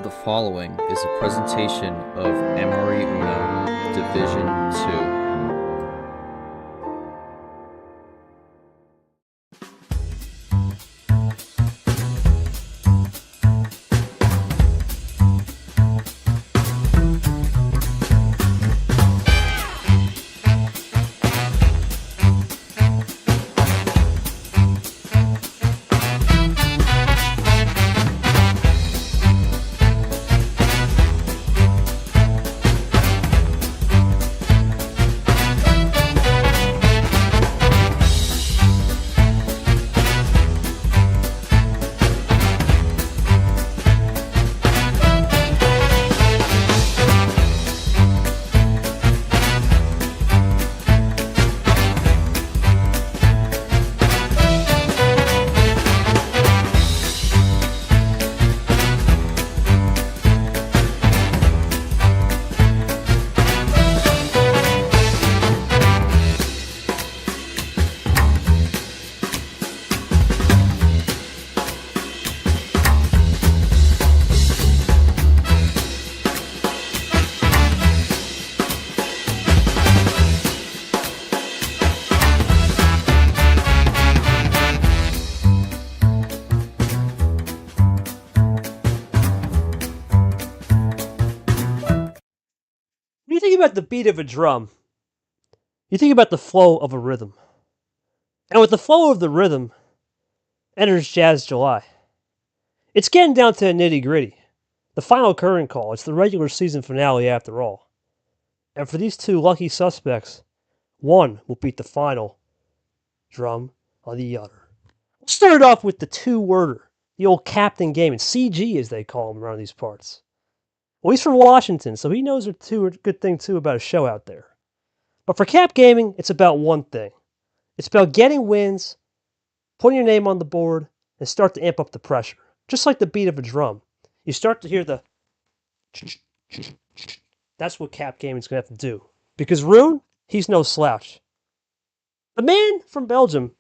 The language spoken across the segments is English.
The following is a presentation of Emory Uno Division 2. When you think about the beat of a drum, you think about the flow of a rhythm. And with the flow of the rhythm enters Jazz July. It's getting down to the nitty gritty. The final curtain call. It's the regular season finale after all. And for these two lucky suspects, one will beat the final drum on the other. We'll start off with the two-worder, the old Captain Gaming, CG as they call him around these parts. Well, he's from Washington, so he knows a good thing too about a show out there. But for Cap Gaming, it's about one thing. It's about getting wins, putting your name on the board, and start to amp up the pressure. Just like the beat of a drum. You start to hear the... That's what Cap Gaming's going to have to do. Because Rune, he's no slouch. The man from Belgium,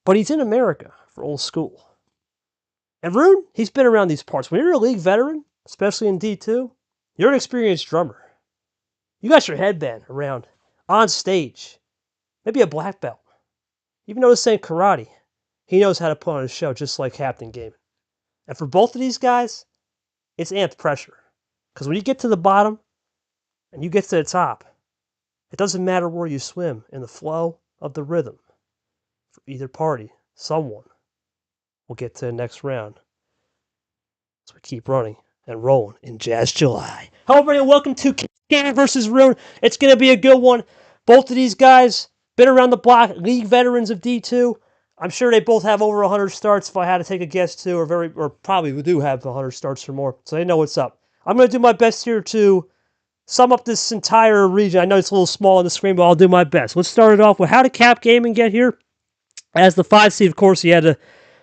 but he's in America for old school. And Rune, he's been around these parts. When you're a league veteran, especially in D2, you're an experienced drummer. You got your headband around on stage. Maybe a black belt. Even though this ain't karate, he knows how to put on a show just like Captain Gaming. And for both of these guys, it's amped pressure. Because when you get to the bottom and you get to the top, it doesn't matter where you swim in the flow of the rhythm. For either party, someone will get to the next round. So we keep running and rolling in Jazz July. Hello everybody and welcome to Gaming vs. Rune. It's going to be a good one. Both of these guys been around the block, league veterans of D2. I'm sure they both have over 100 starts if I had to take a guess too, or probably do have 100 starts or more, so they know what's up. I'm going to do my best here to sum up this entire region. I know it's a little small on the screen, but I'll do my best. Let's start it off with how did Cap Gaming get here? As the 5 seed, of course, he had to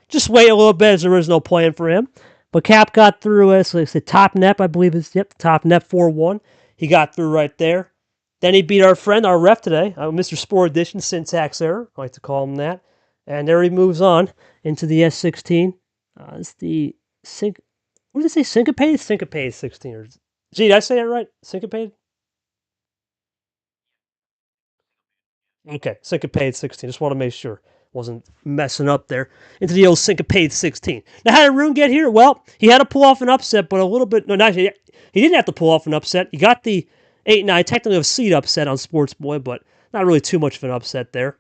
just wait a little bit as there was no plan for him. But Cap got through as the top net, I believe it's top net 4-1. He got through right there. Then he beat our friend, our ref today, Mr. Sport Edition, Syntax Error, I like to call him that. And there he moves on into the S16. It's the what did it say? Syncopated? Syncopated 16. Or, gee, did I say that right? Syncopated? Okay, Syncopated 16. Just want to make sure. Wasn't messing up there. Into the old Syncopated 16. Now, how did Rune get here? Well, he had to pull off an upset, but a little bit... No, not he didn't have to pull off an upset. He got the 8-9, technically a seed upset on Sports Boy, but not really too much of an upset there.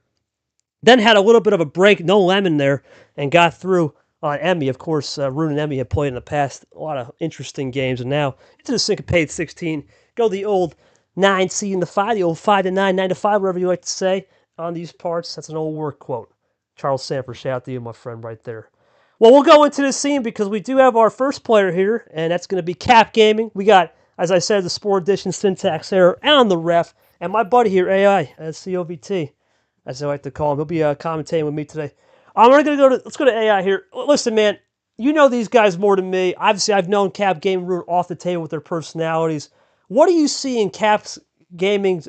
Then had a little bit of a break, no lemon there, and got through on Emmy. Of course, Rune and Emmy have played in the past a lot of interesting games, and now into the Syncopated 16. Go the old 9 seed in the 5, the old 5-9, 9-5, whatever you like to say on these parts. That's an old work quote. Charles Sanford, shout out to you, my friend, right there. Well, we'll go into the scene because we do have our first player here, and that's going to be Cap Gaming. We got, as I said, the Sport Edition, Syntax Error, and the ref, and my buddy here, AI, COVT, as I like to call him. He'll be commentating with me today. Let's go to AI here. Listen, man, you know these guys more than me. Obviously, I've known Cap Gaming Rune off the table with their personalities. What do you see in Cap's Gaming's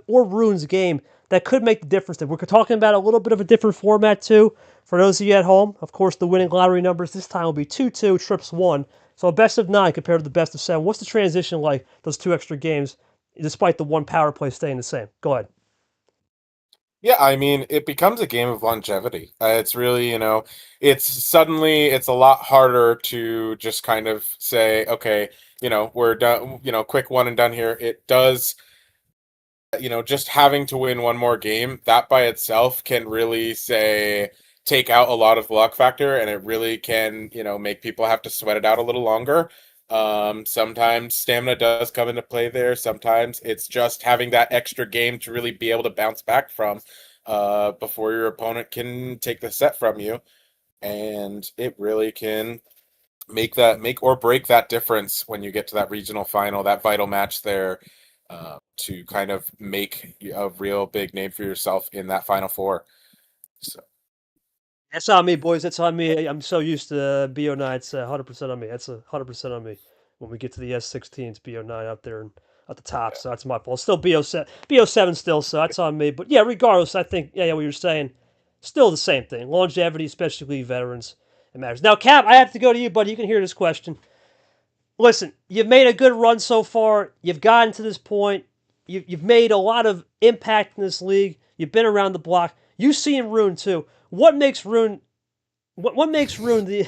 or Rune's game that could make the difference? We're talking about a little bit of a different format too. For those of you at home, of course, the winning lottery numbers this time will be 2-2, trips 1. So a best of 9 compared to the best of 7. What's the transition like? Those 2 extra games, despite the one power play staying the same. Go ahead. Yeah, I mean, it becomes a game of longevity. It's really, it's a lot harder to just kind of say, okay, we're done, quick one and done here. It does, just having to win one more game, that by itself can really say take out a lot of the luck factor, and it really can, make people have to sweat it out a little longer. Sometimes stamina does come into play there. Sometimes it's just having that extra game to really be able to bounce back from before your opponent can take the set from you. And it really can make or break that difference when you get to that regional final, that vital match there, to kind of make a real big name for yourself in that final four. So That's on me, boys. That's on me. I'm so used to BO9. It's 100% on me. That's 100% on me. When we get to the S16s, BO9 out there and at the top. yeah. So that's my fault. Still BO7, BO7 still. So that's on me. But yeah, regardless, I think what you're saying, still the same thing. Longevity, especially veterans, it matters. Now, Cap, I have to go to you, buddy. You can hear this question. Listen, you've made a good run so far. You've gotten to this point. You've made a lot of impact in this league. You've been around the block. You've seen Rune too. What makes Rune what makes Rune the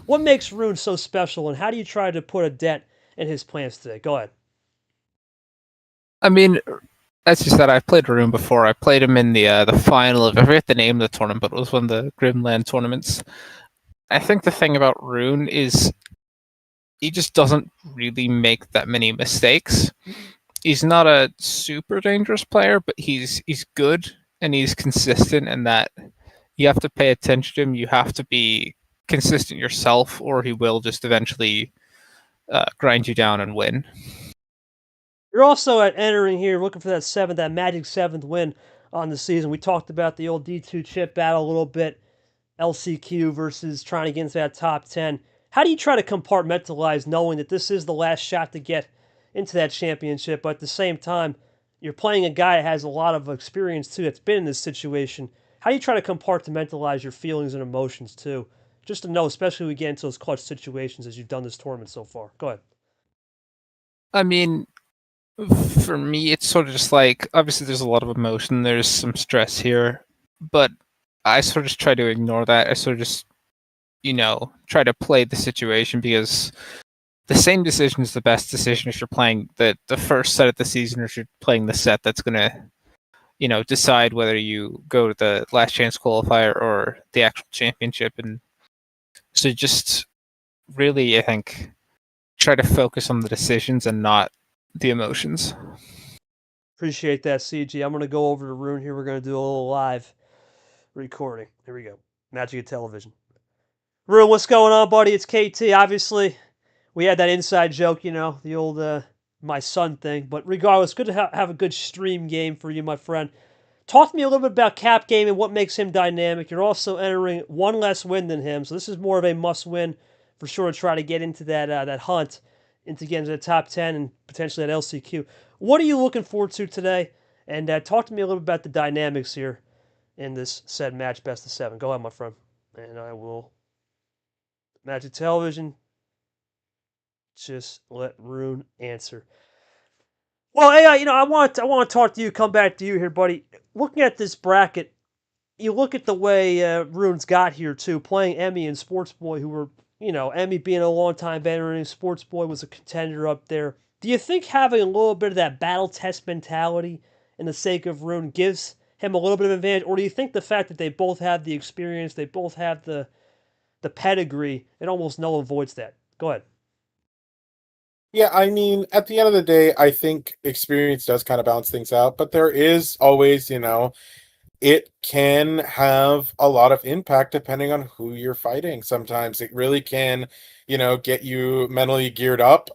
what makes Rune so special, and how do you try to put a dent in his plans today? Go ahead. I mean, as you said, I've played Rune before. I played him in the final of, I forget the name of the tournament, but it was one of the Grimland tournaments. I think the thing about Rune is he just doesn't really make that many mistakes. He's not a super dangerous player, but he's good and he's consistent, and that you have to pay attention to him. You have to be consistent yourself, or he will just eventually grind you down and win. You're also at entering here looking for that magic seventh win on the season. We talked about the old D2 chip battle a little bit, LCQ versus trying to get into that top 10. How do you try to compartmentalize knowing that this is the last shot to get into that championship, but at the same time, you're playing a guy that has a lot of experience too, that's been in this situation? How do you try to compartmentalize your feelings and emotions too? Just to know, especially when we get into those clutch situations as you've done this tournament so far. Go ahead. I mean, for me, it's sort of just like, obviously there's a lot of emotion, there's some stress here, but I sort of just try to ignore that. I sort of just, try to play the situation, because the same decision is the best decision if you're playing the first set of the season, or if you're playing the set that's going to, decide whether you go to the last chance qualifier or the actual championship. And so just really, I think, try to focus on the decisions and not the emotions. Appreciate that, CG. I'm going to go over to Rune here. We're going to do a little live recording. Here we go. Magic of Television. Rune, what's going on, buddy? It's KT. Obviously, we had that inside joke, the old my son thing. But regardless, good to have a good stream game for you, my friend. Talk to me a little bit about Cap Game and what makes him dynamic. You're also entering one less win than him, so this is more of a must-win for sure to try to get into that hunt, into getting to the top 10 and potentially that LCQ. What are you looking forward to today? And talk to me a little bit about the dynamics here in this said match, best of 7. Go ahead, my friend. And I will Magic Television. Just let Rune answer. Well, hey, I want to talk to you. Come back to you here, buddy. Looking at this bracket, you look at the way Rune's got here too, playing Emmy and Sports Boy, who were, Emmy being a long-time veteran, Sports Boy was a contender up there. Do you think having a little bit of that battle test mentality in the sake of Rune gives him a little bit of advantage, or do you think the fact that they both have the experience, they both have the pedigree, it almost null and voids that? Go ahead. Yeah, I mean, at the end of the day, I think experience does kind of balance things out, but there is always, it can have a lot of impact depending on who you're fighting. Sometimes it really can, get you mentally geared up.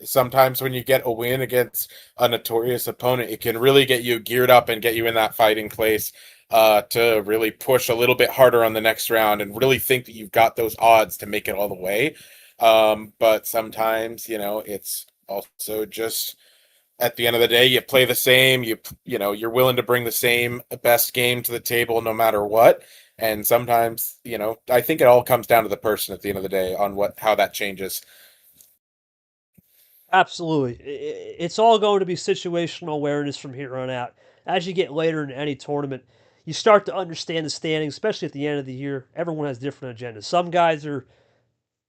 Sometimes when you get a win against a notorious opponent, it can really get you geared up and get you in that fighting place, to really push a little bit harder on the next round and really think that you've got those odds to make it all the way. But sometimes, it's also just at the end of the day, you play the same, you're willing to bring the same best game to the table no matter what. And sometimes, I think it all comes down to the person at the end of the day on how that changes. Absolutely. It's all going to be situational awareness from here on out. As you get later in any tournament, you start to understand the standings, especially at the end of the year. Everyone has different agendas. Some guys are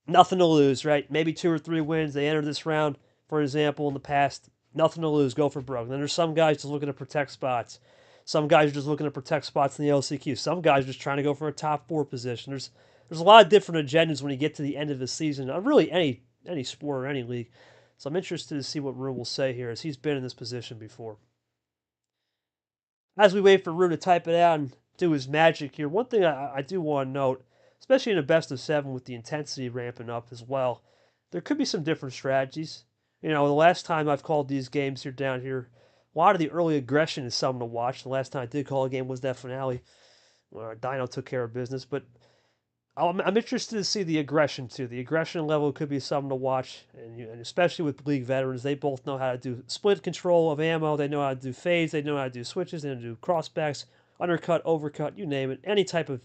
nothing to lose, right? Maybe 2 or 3 wins. They enter this round, for example, in the past, nothing to lose, go for broke. And then there's some guys just looking to protect spots. Some guys are just looking to protect spots in the LCQ. Some guys are just trying to go for a top 4 position. There's a lot of different agendas when you get to the end of the season on really any sport or any league. So I'm interested to see what Rune will say here, as he's been in this position before. As we wait for Rune to type it out and do his magic here, one thing I do want to note, especially in a best of 7 with the intensity ramping up as well, there could be some different strategies. The last time I've called these games here down here, a lot of the early aggression is something to watch. The last time I did call a game was that finale where Dino took care of business, but I'm interested to see the aggression too. The aggression level could be something to watch, and especially with league veterans, they both know how to do split control of ammo. They know how to do fades. They know how to do switches. They know how to do crossbacks, undercut, overcut, you name it. Any type of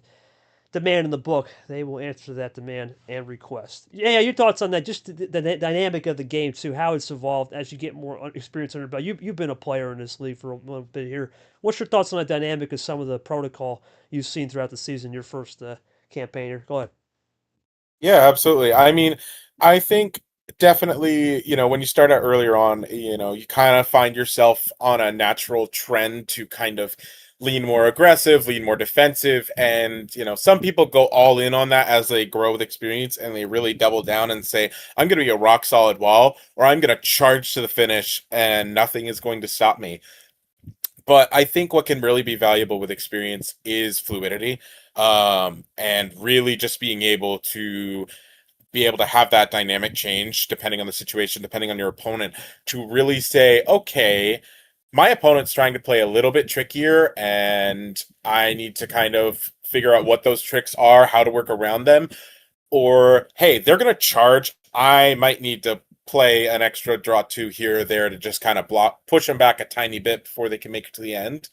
demand in the book, they will answer that demand and request. Yeah, your thoughts on that? Just the dynamic of the game too, how it's evolved as you get more experience under your belt. You've been a player in this league for a little bit here. What's your thoughts on the dynamic of some of the protocol you've seen throughout the season? Your first campaign here. Go ahead. Yeah, absolutely. I mean, I think definitely, when you start out earlier on, you kind of find yourself on a natural trend to kind of lean more aggressive, lean more defensive. And, some people go all in on that as they grow with experience and they really double down and say, I'm going to be a rock solid wall, or I'm going to charge to the finish and nothing is going to stop me. But I think what can really be valuable with experience is fluidity, and really just being able to have that dynamic change depending on the situation, depending on your opponent, to really say, okay, my opponent's trying to play a little bit trickier, and I need to kind of figure out what those tricks are, how to work around them. Or, hey, they're going to charge. I might need to play an extra draw 2 here or there to just kind of push them back a tiny bit before they can make it to the end.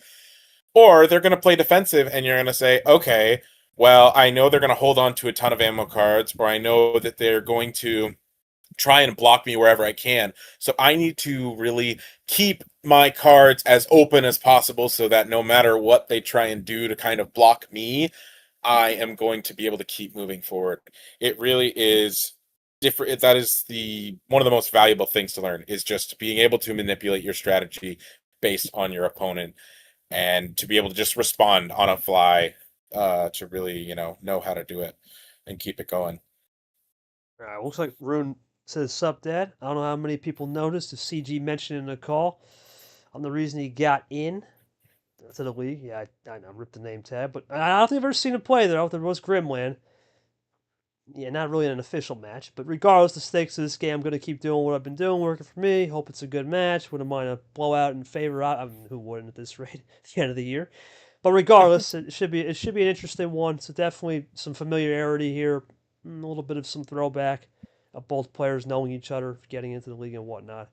Or they're going to play defensive, and you're going to say, okay, well, I know they're going to hold on to a ton of ammo cards, or I know that they're going to try and block me wherever I can. So I need to really keep my cards as open as possible so that no matter what they try and do to kind of block me, I am going to be able to keep moving forward. It really is different. That is the one of the most valuable things to learn, is just being able to manipulate your strategy based on your opponent, and to be able to just respond on a fly, to really, know how to do it and keep it going. All right, looks like Rune says sup, Dad. I don't know how many people noticed. If CG mentioned in the call, I'm the reason he got in to the league. Yeah, I know, ripped the name tag, but I don't think I've ever seen him play though. There was Grimland. Yeah, not really an official match, but regardless the stakes of this game, I'm going to keep doing what I've been doing, working for me. Hope it's a good match. Wouldn't mind a blowout in favor. I mean, who wouldn't at this rate at the end of the year? But regardless, it should be an interesting one. So definitely some familiarity here, a little bit of some throwback of both players knowing each other, getting into the league and whatnot,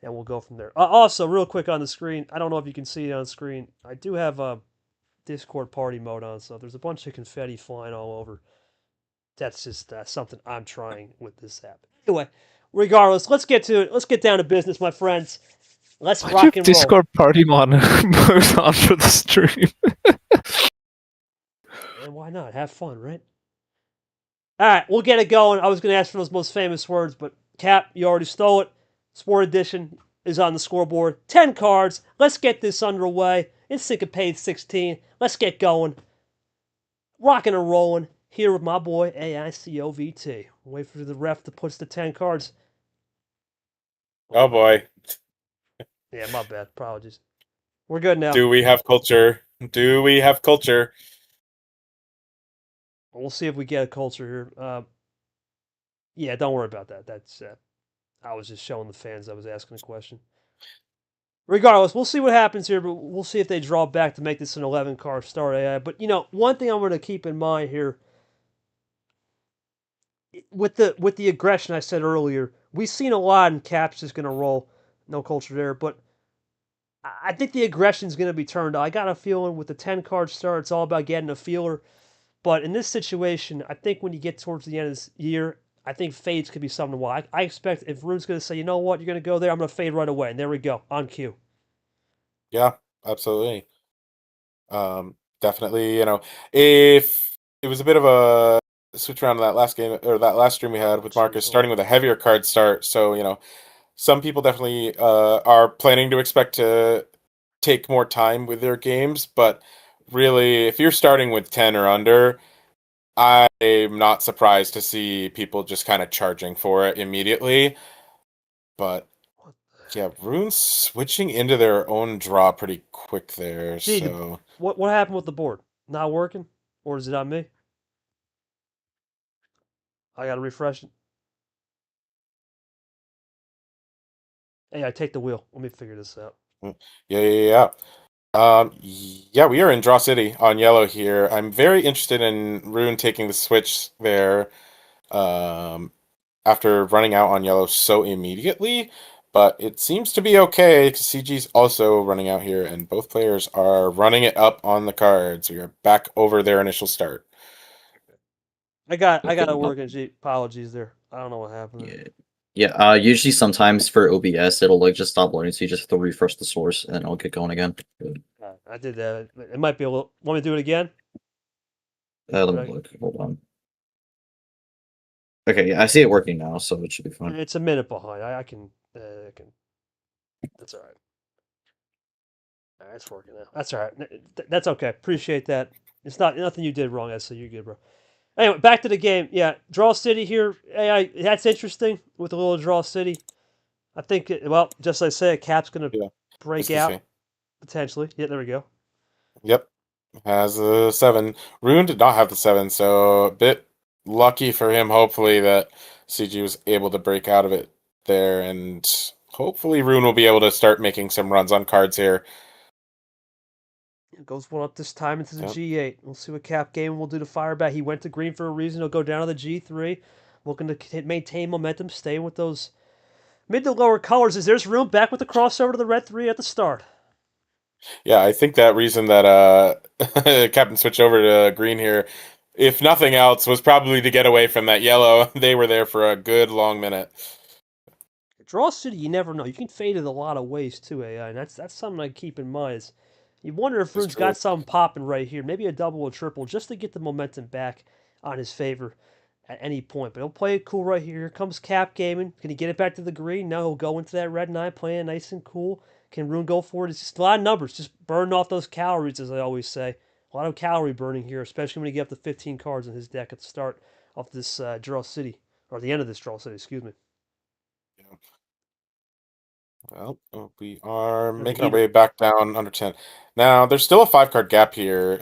and we'll go from there. Also, real quick on the screen, I don't know if you can see it on the screen. I do have a Discord party mode on, so there's a bunch of confetti flying all over. That's just something I'm trying with this app. Anyway, regardless, let's get to it. Let's get down to business, my friends. Let's Why do you rock have and roll. Discord party mode on for the stream? And why not? Have fun, right? All right, we'll get it going. I was going to ask for those most famous words, but Cap, you already stole it. Sport Edition is on the scoreboard. 10 cards. Let's get this underway. It's Syncopated 16. Let's get going. Rocking and rolling here with my boy AICOVT. Wait for the ref to push the 10 cards. Oh boy. Yeah, my bad. Apologies. We're good now. Do we have culture? Do we have culture? We'll see if we get a culture here. Yeah, don't worry about that. That's I was just showing the fans I was asking a question. Regardless, we'll see what happens here, but we'll see if they draw back to make this an 11-card start AI. But one thing I'm going to keep in mind here with the aggression I said earlier, we've seen a lot, and Caps is going to roll. No culture there, but I think the aggression is going to be turned on. I got a feeling with the 10-card start, it's all about getting a feeler. But in this situation, I think when you get towards the end of this year, I think fades could be something to watch. I expect if Rune's going to say, you know what, you're going to go there, I'm going to fade right away. And there we go, on cue. Yeah, absolutely. Definitely, if it was a bit of a switch around in that last game or that last stream we had with Marcus, starting with a heavier card start. So, some people definitely are planning to expect to take more time with their games, but really, if you're starting with 10 or under, I'm not surprised to see people just kind of charging for it immediately. But yeah, Rune's switching into their own draw pretty quick there. Gee, So what happened with the board? Not working? Or is it on me? I got to refresh it. Hey, I take the wheel. Let me figure this out. yeah. Yeah, we are in Draw City on yellow here. I'm very interested in Rune taking the switch there, after running out on yellow so immediately. But it seems to be okay because CG's also running out here, and both players are running it up on the cards. We are back over their initial start. I got to work. Apologies there. I don't know what happened there. Yeah. Usually, sometimes for OBS, it'll like just stop loading, so you just have to refresh the source, and it'll get going again. I did that. It might be a little. Want me to do it again? Let me look. Hold on. Okay, yeah, I see it working now, so it should be fine. It's a minute behind. I can. That's all right. All right, it's working now. That's all right. That's okay. Appreciate that. It's not nothing you did wrong. So you're good, bro. Anyway, back to the game. Yeah, Draw City here. AI. That's interesting with a little Draw City. I think. Well, just like I said, Cap's gonna break out potentially. Yeah, there we go. Yep, has a 7. Rune did not have the 7, so a bit lucky for him. Hopefully that CG was able to break out of it there, and hopefully Rune will be able to start making some runs on cards here. Goes one up this time into the G8. We'll see what Cap Game will do to fire back. He went to green for a reason. He'll go down to the G3, looking to maintain momentum, staying with those mid to lower colors. As there's Rune back with the crossover to the red 3 at the start. Yeah, I think that reason that Captain switched over to green here, if nothing else, was probably to get away from that yellow. They were there for a good long minute. Draw City, you never know. You can fade it a lot of ways too, AI, and that's something I keep in mind. Is you wonder if Rune's got something popping right here, maybe a double or triple, just to get the momentum back on his favor at any point. But he'll play it cool right here. Here comes Cap Gaming. Can he get it back to the green? No, he'll go into that red 9, playing nice and cool. Can Rune go for it? It's just a lot of numbers, just burning off those calories, as I always say. A lot of calorie burning here, especially when you get up to 15 cards in his deck at the start of this Draw City, or the end of this Draw City, excuse me. Well, we are making our way back down under 10. Now, there's still a 5-card gap here.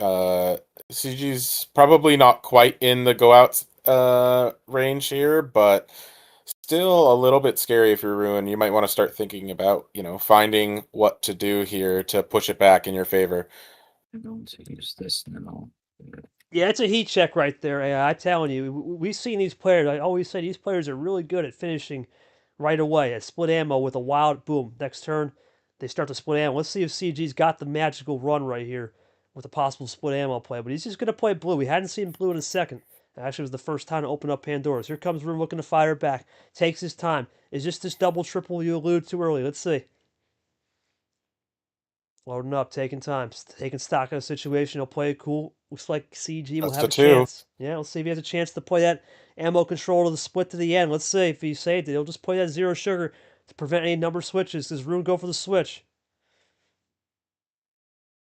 CG's probably not quite in the go-out range here, but still a little bit scary if you're Rune. You might want to start thinking about, finding what to do here to push it back in your favor. I'm going to use this now. Yeah, it's a heat check right there. I'm telling you, we've seen these players. I always say these players are really good at finishing right away at split ammo with a wild boom. Next turn, they start to split ammo. Let's see if CG's got the magical run right here with a possible split ammo play. But he's just going to play blue. We hadn't seen blue in a second. Actually, it was the first time to open up Pandora's. Here comes Rune looking to fire back. Takes his time. Is this double, triple you alluded to early? Let's see. Loading up, taking time, taking stock of the situation. He'll play it cool. Looks like CG will have a chance. Yeah, let's see if he has a chance to play that ammo control to the split to the end. Let's see if he saved it. He'll just play that zero sugar to prevent any number switches. Does Rune go for the switch?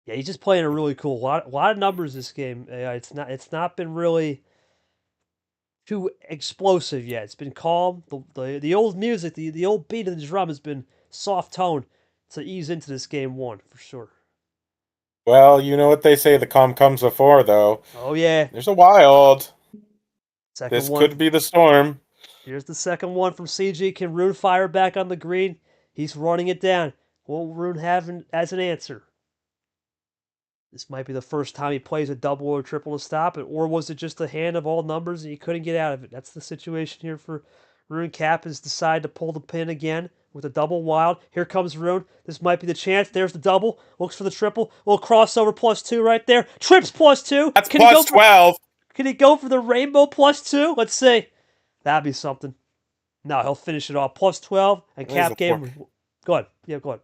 Yeah, he's just playing it really cool. A lot of numbers this game. It's not been really too explosive yet. It's been calm. The old music, the old beat of the drum has been soft tone to ease into this game one for sure. Well, you know what they say, the calm comes before, though. Oh, yeah. There's a wild. This could be the storm. Here's the second one from CG. Can Rune fire back on the green? He's running it down. What will Rune have as an answer? This might be the first time he plays a double or triple to stop it, or was it just a hand of all numbers and he couldn't get out of it? That's the situation here for Rune. Cap has decided to pull the pin again with a double wild. Here comes Rune. This might be the chance. There's the double. Looks for the triple. Little crossover +2 right there. Trips +2. That's plus 12. Can he go for the rainbow +2? Let's see. That'd be something. No, he'll finish it off +12 and There's cap a four. game. Go ahead. Yeah, go ahead.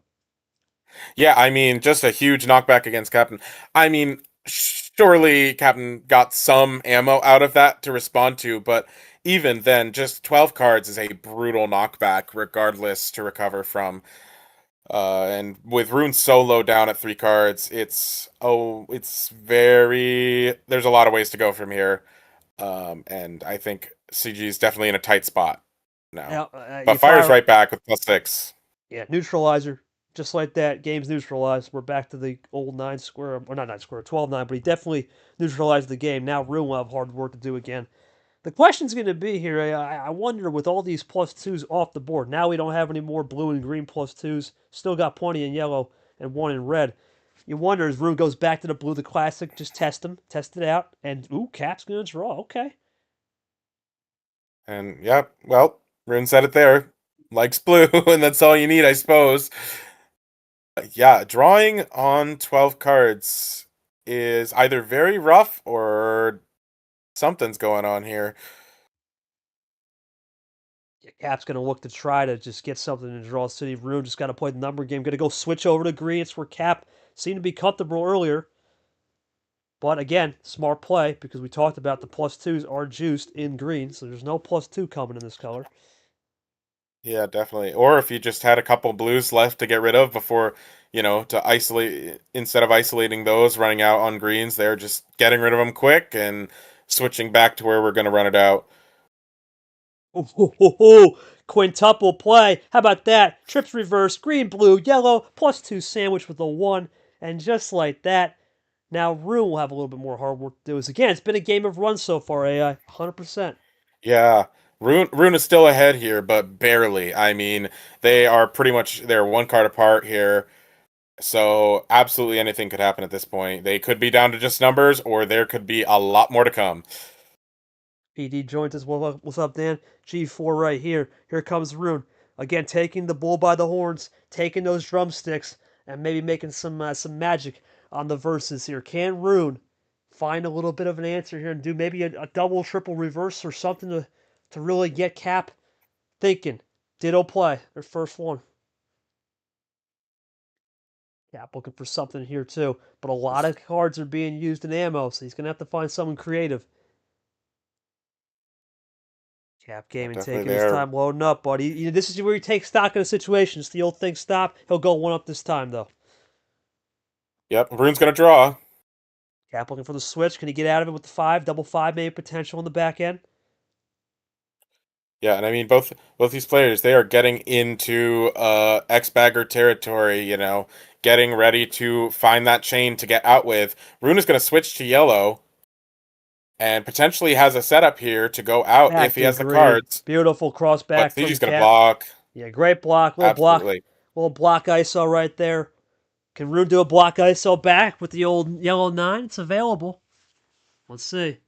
Yeah, I mean, just a huge knockback against Captain. I mean, surely Captain got some ammo out of that to respond to, but even then, just 12 cards is a brutal knockback, regardless to recover from. And with Rune so low down at 3 cards, it's very. There's a lot of ways to go from here. And I think CG is definitely in a tight spot now. You But fires fire. right back with +6. Yeah, neutralizer. Just like that, game's neutralized. We're back to the old 9 square, or not 9 square, 12-9, but he definitely neutralized the game. Now Rune will have hard work to do again. The question's going to be here, I wonder, with all these +2s off the board, now we don't have any more blue and green +2s, still got plenty in yellow and one in red. You wonder, as Rune goes back to the blue, the classic, just test it out, and ooh, Cap's going to draw, okay. And yeah, well, Rune said it there. Likes blue, and that's all you need, I suppose. Yeah, drawing on 12 cards is either very rough or something's going on here. Yeah, Cap's going to look to try to just get something to draw City. Rune just got to play the number game. Going to go switch over to green. It's where Cap seemed to be comfortable earlier. But again, smart play because we talked about the +2s are juiced in green, so there's no +2 coming in this color. Yeah, definitely. Or if you just had a couple blues left to get rid of before, to isolate, instead of isolating those, running out on greens, they're just getting rid of them quick and switching back to where we're going to run it out. Oh, quintuple play. How about that? Trips reverse, green, blue, yellow, +2 sandwich with a 1. And just like that, now Rune will have a little bit more hard work to do. Again, it's been a game of runs so far, AI. 100%. Yeah. Rune is still ahead here, but barely. I mean, they're 1 card apart here. So absolutely anything could happen at this point. They could be down to just numbers, or there could be a lot more to come. PD joins us. What's up, Dan? G4 right here. Here comes Rune. Again, taking the bull by the horns, taking those drumsticks, and maybe making some magic on the verses here. Can Rune find a little bit of an answer here and do maybe a double, triple reverse or something to really get Cap thinking? Ditto play, their first one. Cap looking for something here too, but a lot of cards are being used in ammo, so he's going to have to find something creative. Cap Gaming Definitely taking his there. time loading up, buddy. This is where you take stock in a situation. It's the old thing stop. He'll go one up this time, though. Yep, Rune's gonna draw. Cap looking for the switch. Can he get out of it with the 5? Double 5 maybe potential in the back end. Yeah, and I mean both these players, they are getting into X-Bagger territory, getting ready to find that chain to get out with. Rune is gonna switch to yellow and potentially has a setup here to go out Back if he to has the green. cards. Beautiful cross back But he's from just gonna Cap. block. Yeah, great block. Absolutely. Little block ISO right there. Can Rune do a block ISO back with the old yellow 9? It's available. Let's see.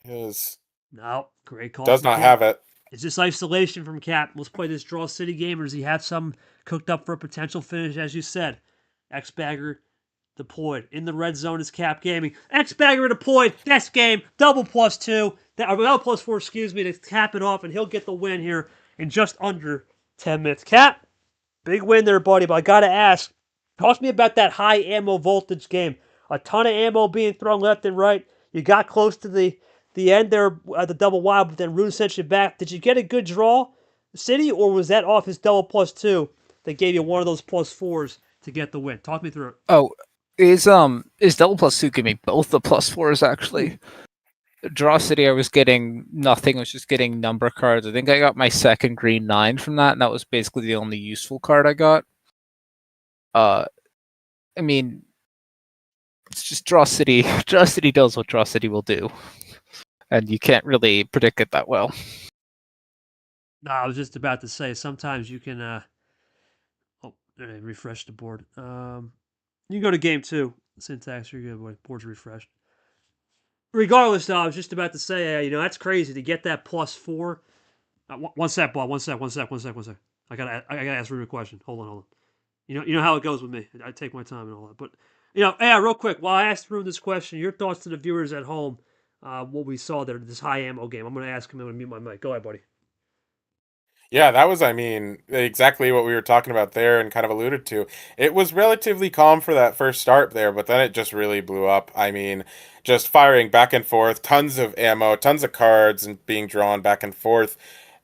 No, great call Does from not Cap. have it. Is this isolation from Cap? Let's play this Draw City game, or does he have some cooked up for a potential finish, as you said? X-Bagger deployed. In the red zone is Cap Gaming. X-Bagger deployed. Next game, double +2. Double +4, excuse me, to cap it off, and he'll get the win here in just under 10 minutes. Cap, big win there, buddy, but I got to ask, talk to me about that high ammo voltage game. A ton of ammo being thrown left and right. You got close to the end there at the double wild, but then Rune sent you back. Did you get a good draw, City, or was that off his double +2 that gave you one of those +4s to get the win? Talk me through it. Oh, is double +2 give me both the +4s actually? Draw City, I was getting nothing. I was just getting number cards. I think I got my second green 9 from that, and that was basically the only useful card I got. I mean, it's just Draw City. Draw City does what Draw City will do, and you can't really predict it that well. No, I was just about to say, sometimes you can refresh the board. You can go to game 2. Syntax, you're good, boy. Board's refreshed. Regardless, though, I was just about to say, that's crazy to get that +4. One sec, Bob. One sec. I gotta ask Rune a question. Hold on. You know how it goes with me. I take my time and all that. But real quick, while I asked Rune this question, your thoughts to the viewers at home what we saw there, this high ammo game. I'm going to ask him. I'm going to mute my mic. Go ahead, buddy. Yeah, that was, I mean, exactly what we were talking about there and kind of alluded to. It was relatively calm for that first start there, but then it just really blew up. I mean, just firing back and forth, tons of ammo, tons of cards and being drawn back and forth,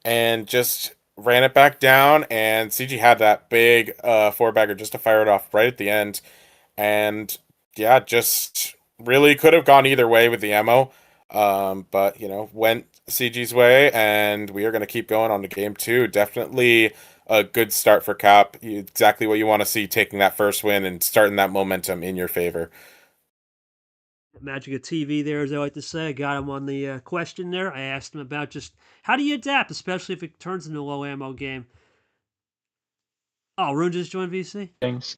and just ran it back down. And CG had that big four bagger just to fire it off right at the end. And yeah, just really could have gone either way with the ammo. But went CG's way, and we are going to keep going on to game two. Definitely a good start for Cap. Exactly what you want to see, taking that first win and starting that momentum in your favor. Magic of TV there, as I like to say. I got him on the question there. I asked him about just how do you adapt, especially if it turns into a low ammo game. Oh, Rune just joined VC? Things.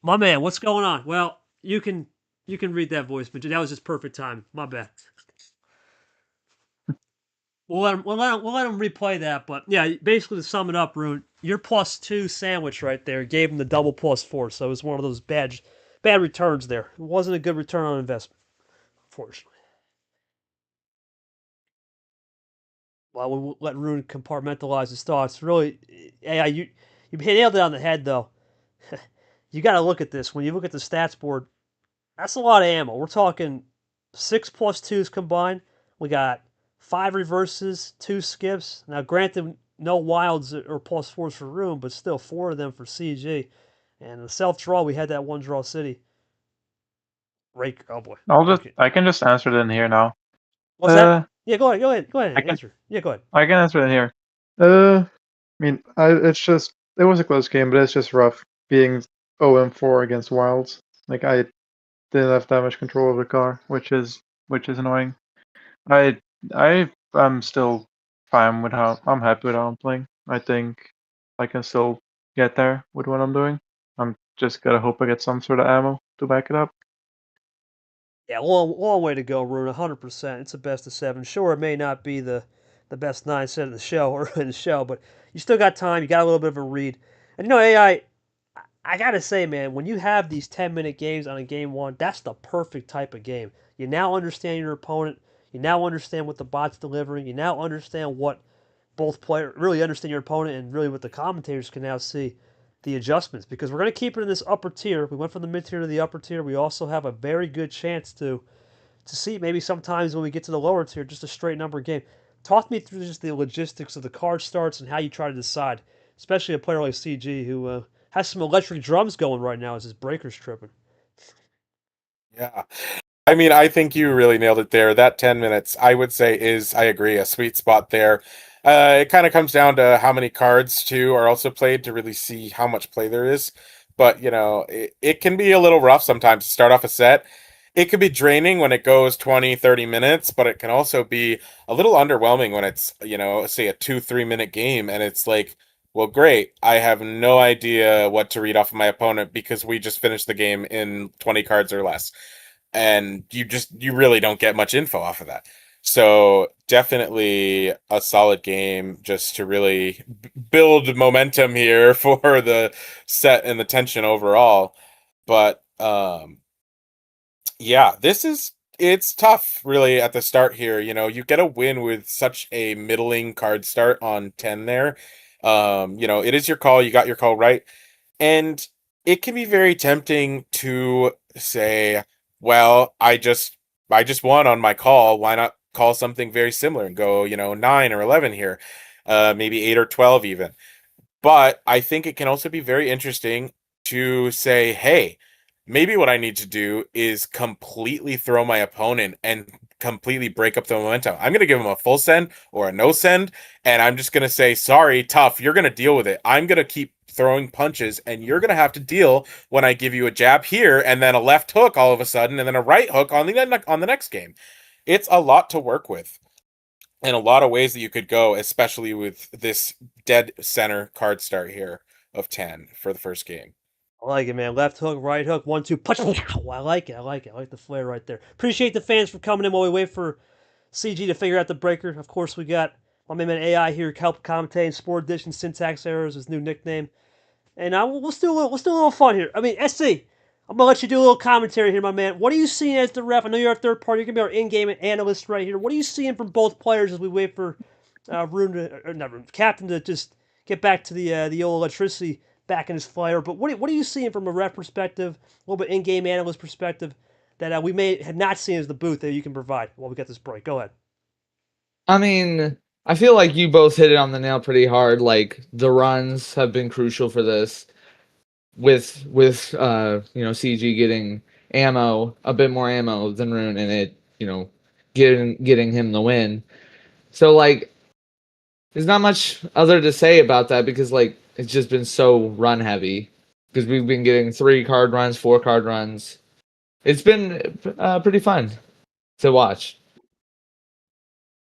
My man, what's going on? Well, you can read that voice, but that was just perfect time. My bad. We'll let him replay that. But yeah, basically to sum it up, Rune, your +2 sandwich right there gave him the double +4. So it was one of those bad returns there. It wasn't a good return on investment, unfortunately. Well, we'll let Rune compartmentalize his thoughts. Really, yeah, you nailed it on the head though. You got to look at this. When you look at the stats board, that's a lot of ammo. We're talking 6 +2s combined. We got 5 reverses, 2 skips. Now, granted, no wilds or +4s for Rune, but still 4 of them for CG. And the self draw, we had that one draw city. Rake, oh boy. Okay. I can just answer it in here now. What's that? Yeah, go ahead. Answer. Yeah, go ahead. I can answer it in here. I mean, it was a close game, but it's just rough being 0-4 against wilds. Like I didn't have that much control over the car, which is annoying. I'm still fine with I'm happy with how I'm playing. I think I can still get there with what I'm doing. I'm just gotta hope I get some sort of ammo to back it up. Yeah, long way to go, Rune. 100%. It's a best of 7. Sure, it may not be the best 9 set of the show or in the show, but you still got time. You got a little bit of a read. And AI, I gotta say, man, when you have these 10-minute games on a game one, that's the perfect type of game. You now understand your opponent. You now understand what the bot's delivering. You now understand what both players really understand your opponent, and really what the commentators can now see the adjustments, because we're going to keep it in this upper tier. We went from the mid tier to the upper tier. We also have a very good chance to see maybe sometimes when we get to the lower tier, just a straight number game. Talk me through just the logistics of the card starts and how you try to decide, especially a player like CG who has some electric drums going right now as his breaker's tripping. Yeah. I mean, I think you really nailed it there. That 10 minutes, I would say, is, I agree, a sweet spot there. It kind of comes down to how many cards, too, are also played to really see how much play there is. But, it can be a little rough sometimes to start off a set. It could be draining when it goes 20, 30 minutes, but it can also be a little underwhelming when it's, say a 2-3 minute game and it's like, well, great. I have no idea what to read off of my opponent because we just finished the game in 20 cards or less, and you really don't get much info off of that. So definitely a solid game just to really build momentum here for the set and the tension overall. But yeah, it's tough really at the start here. You get a win with such a middling card start on 10 there. It is your call. You got your call right. And it can be very tempting to say, well, I just won on my call. Why not call something very similar and go, 9 or 11 here, maybe 8 or 12 even. But I think it can also be very interesting to say, hey, maybe what I need to do is completely throw my opponent and completely break up the momentum. I'm going to give him a full send or a no send, and I'm just going to say, sorry, tough, you're going to deal with it. I'm going to keep throwing punches, and you're going to have to deal when I give you a jab here, and then a left hook all of a sudden, and then a right hook on the next game. It's a lot to work with, and a lot of ways that you could go, especially with this dead center card start here of 10 for the first game. I like it, man. Left hook, right hook, 1-2, punch. I like it. I like the flair right there. Appreciate the fans for coming in while we wait for CG to figure out the breaker. Of course, we got my man AI here help commentating Sport Edition Syntax Errors, his new nickname. And let's do a little fun here. I mean, SC, I'm gonna let you do a little commentary here, my man. What are you seeing as the ref? I know you're a third party. You're gonna be our in-game analyst right here. What are you seeing from both players as we wait for Rune to, or not Rune, Captain to just get back to the old electricity back in his fire? But what are you seeing from a ref perspective, a little bit in-game analyst perspective that we may have not seen as the booth that you can provide while we get this break? Go ahead. I mean, I feel like you both hit it on the nail pretty hard. Like the runs have been crucial for this. With CG getting a bit more ammo than Rune, and it getting him the win. So like, there's not much other to say about that because like it's just been so run heavy because we've been getting 3 card runs, 4 card runs. It's been pretty fun to watch.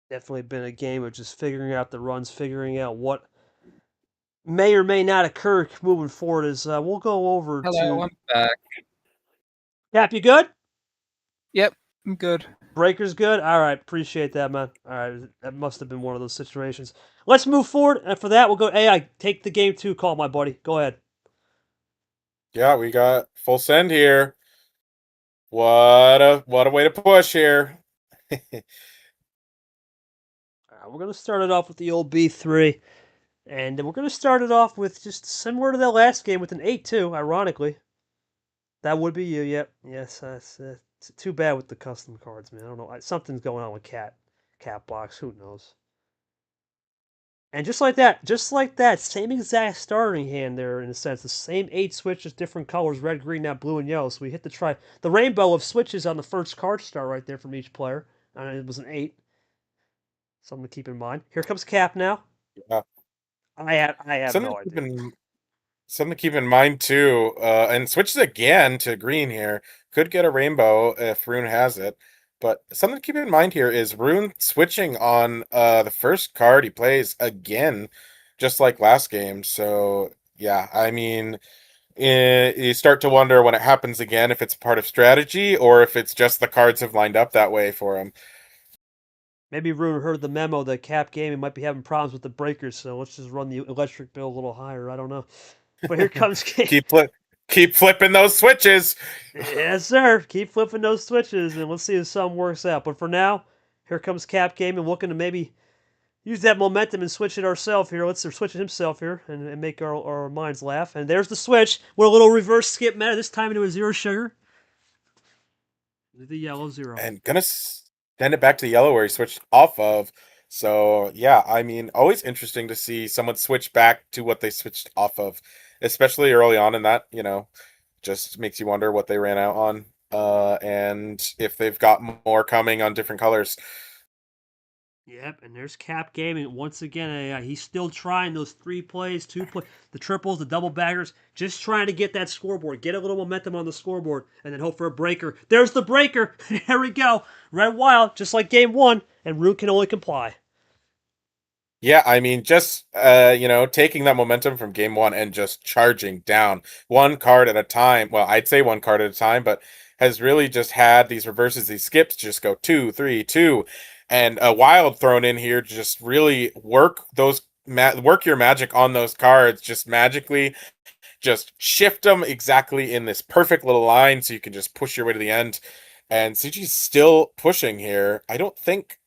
Definitely been a game of just figuring out the runs, figuring out what may or may not occur moving forward. As we'll go over Hello, to I'm back. Cap. You good? Yep, I'm good. Breaker's good? All right, appreciate that, man. All right, that must have been one of those situations. Let's move forward, and for that, we'll go AI. Take the game 2 call, my buddy. Go ahead. Yeah, we got full send here. What a way to push here. All right, we're going to start it off with the old B3, and we're going to start it off with just similar to that last game with an 8-2, ironically. That would be you, yep. Yes, it's too bad with the custom cards, man. I don't know. Something's going on with Cat Box. Who knows? And just like that, same exact starting hand there in a sense. The same 8 switches, different colors, red, green, now blue, and yellow. So we hit the rainbow of switches on the first card start right there from each player. And it was an 8. Something to keep in mind. Here comes Cap now. Yeah. I have Something no to keep idea. something to keep in mind too, and switches again to green here. Could get a rainbow if Rune has it. But something to keep in mind here is Rune switching on the first card he plays again, just like last game. So yeah, I mean, you start to wonder when it happens again if it's part of strategy or if it's just the cards have lined up that way for him. Maybe Rune heard the memo that Cap Gaming might be having problems with the breakers, so let's just run the electric bill a little higher. I don't know. But here comes keep flipping those switches. Yes, sir. Keep flipping those switches, and let's see if something works out. But for now, here comes Cap Gaming looking to maybe use that momentum and switch it ourselves here. Let's switch it himself here and make our minds laugh. And there's the switch with a little reverse skip meta, this time into a 0 sugar. The yellow 0. And gonna send it back to yellow where he switched off of. So yeah, I mean, always interesting to see someone switch back to what they switched off of, especially early on in that. Just makes you wonder what they ran out on, and if they've got more coming on different colors. Yep, and there's Cap Gaming once again. He's still trying those 3 plays, 2 plays, the triples, the double baggers, just trying to get that scoreboard, get a little momentum on the scoreboard, and then hope for a breaker. There's the breaker. There we go. Red Wild, just like game 1, and Rune can only comply. Yeah, I mean, just taking that momentum from game 1 and just charging down one card at a time. Well, I'd say one card at a time, but has really just had these reverses, these skips, just go 2, 3, 2, and a wild thrown in here to just really work your magic on those cards, just magically, just shift them exactly in this perfect little line so you can just push your way to the end. And CG's still pushing here. I don't think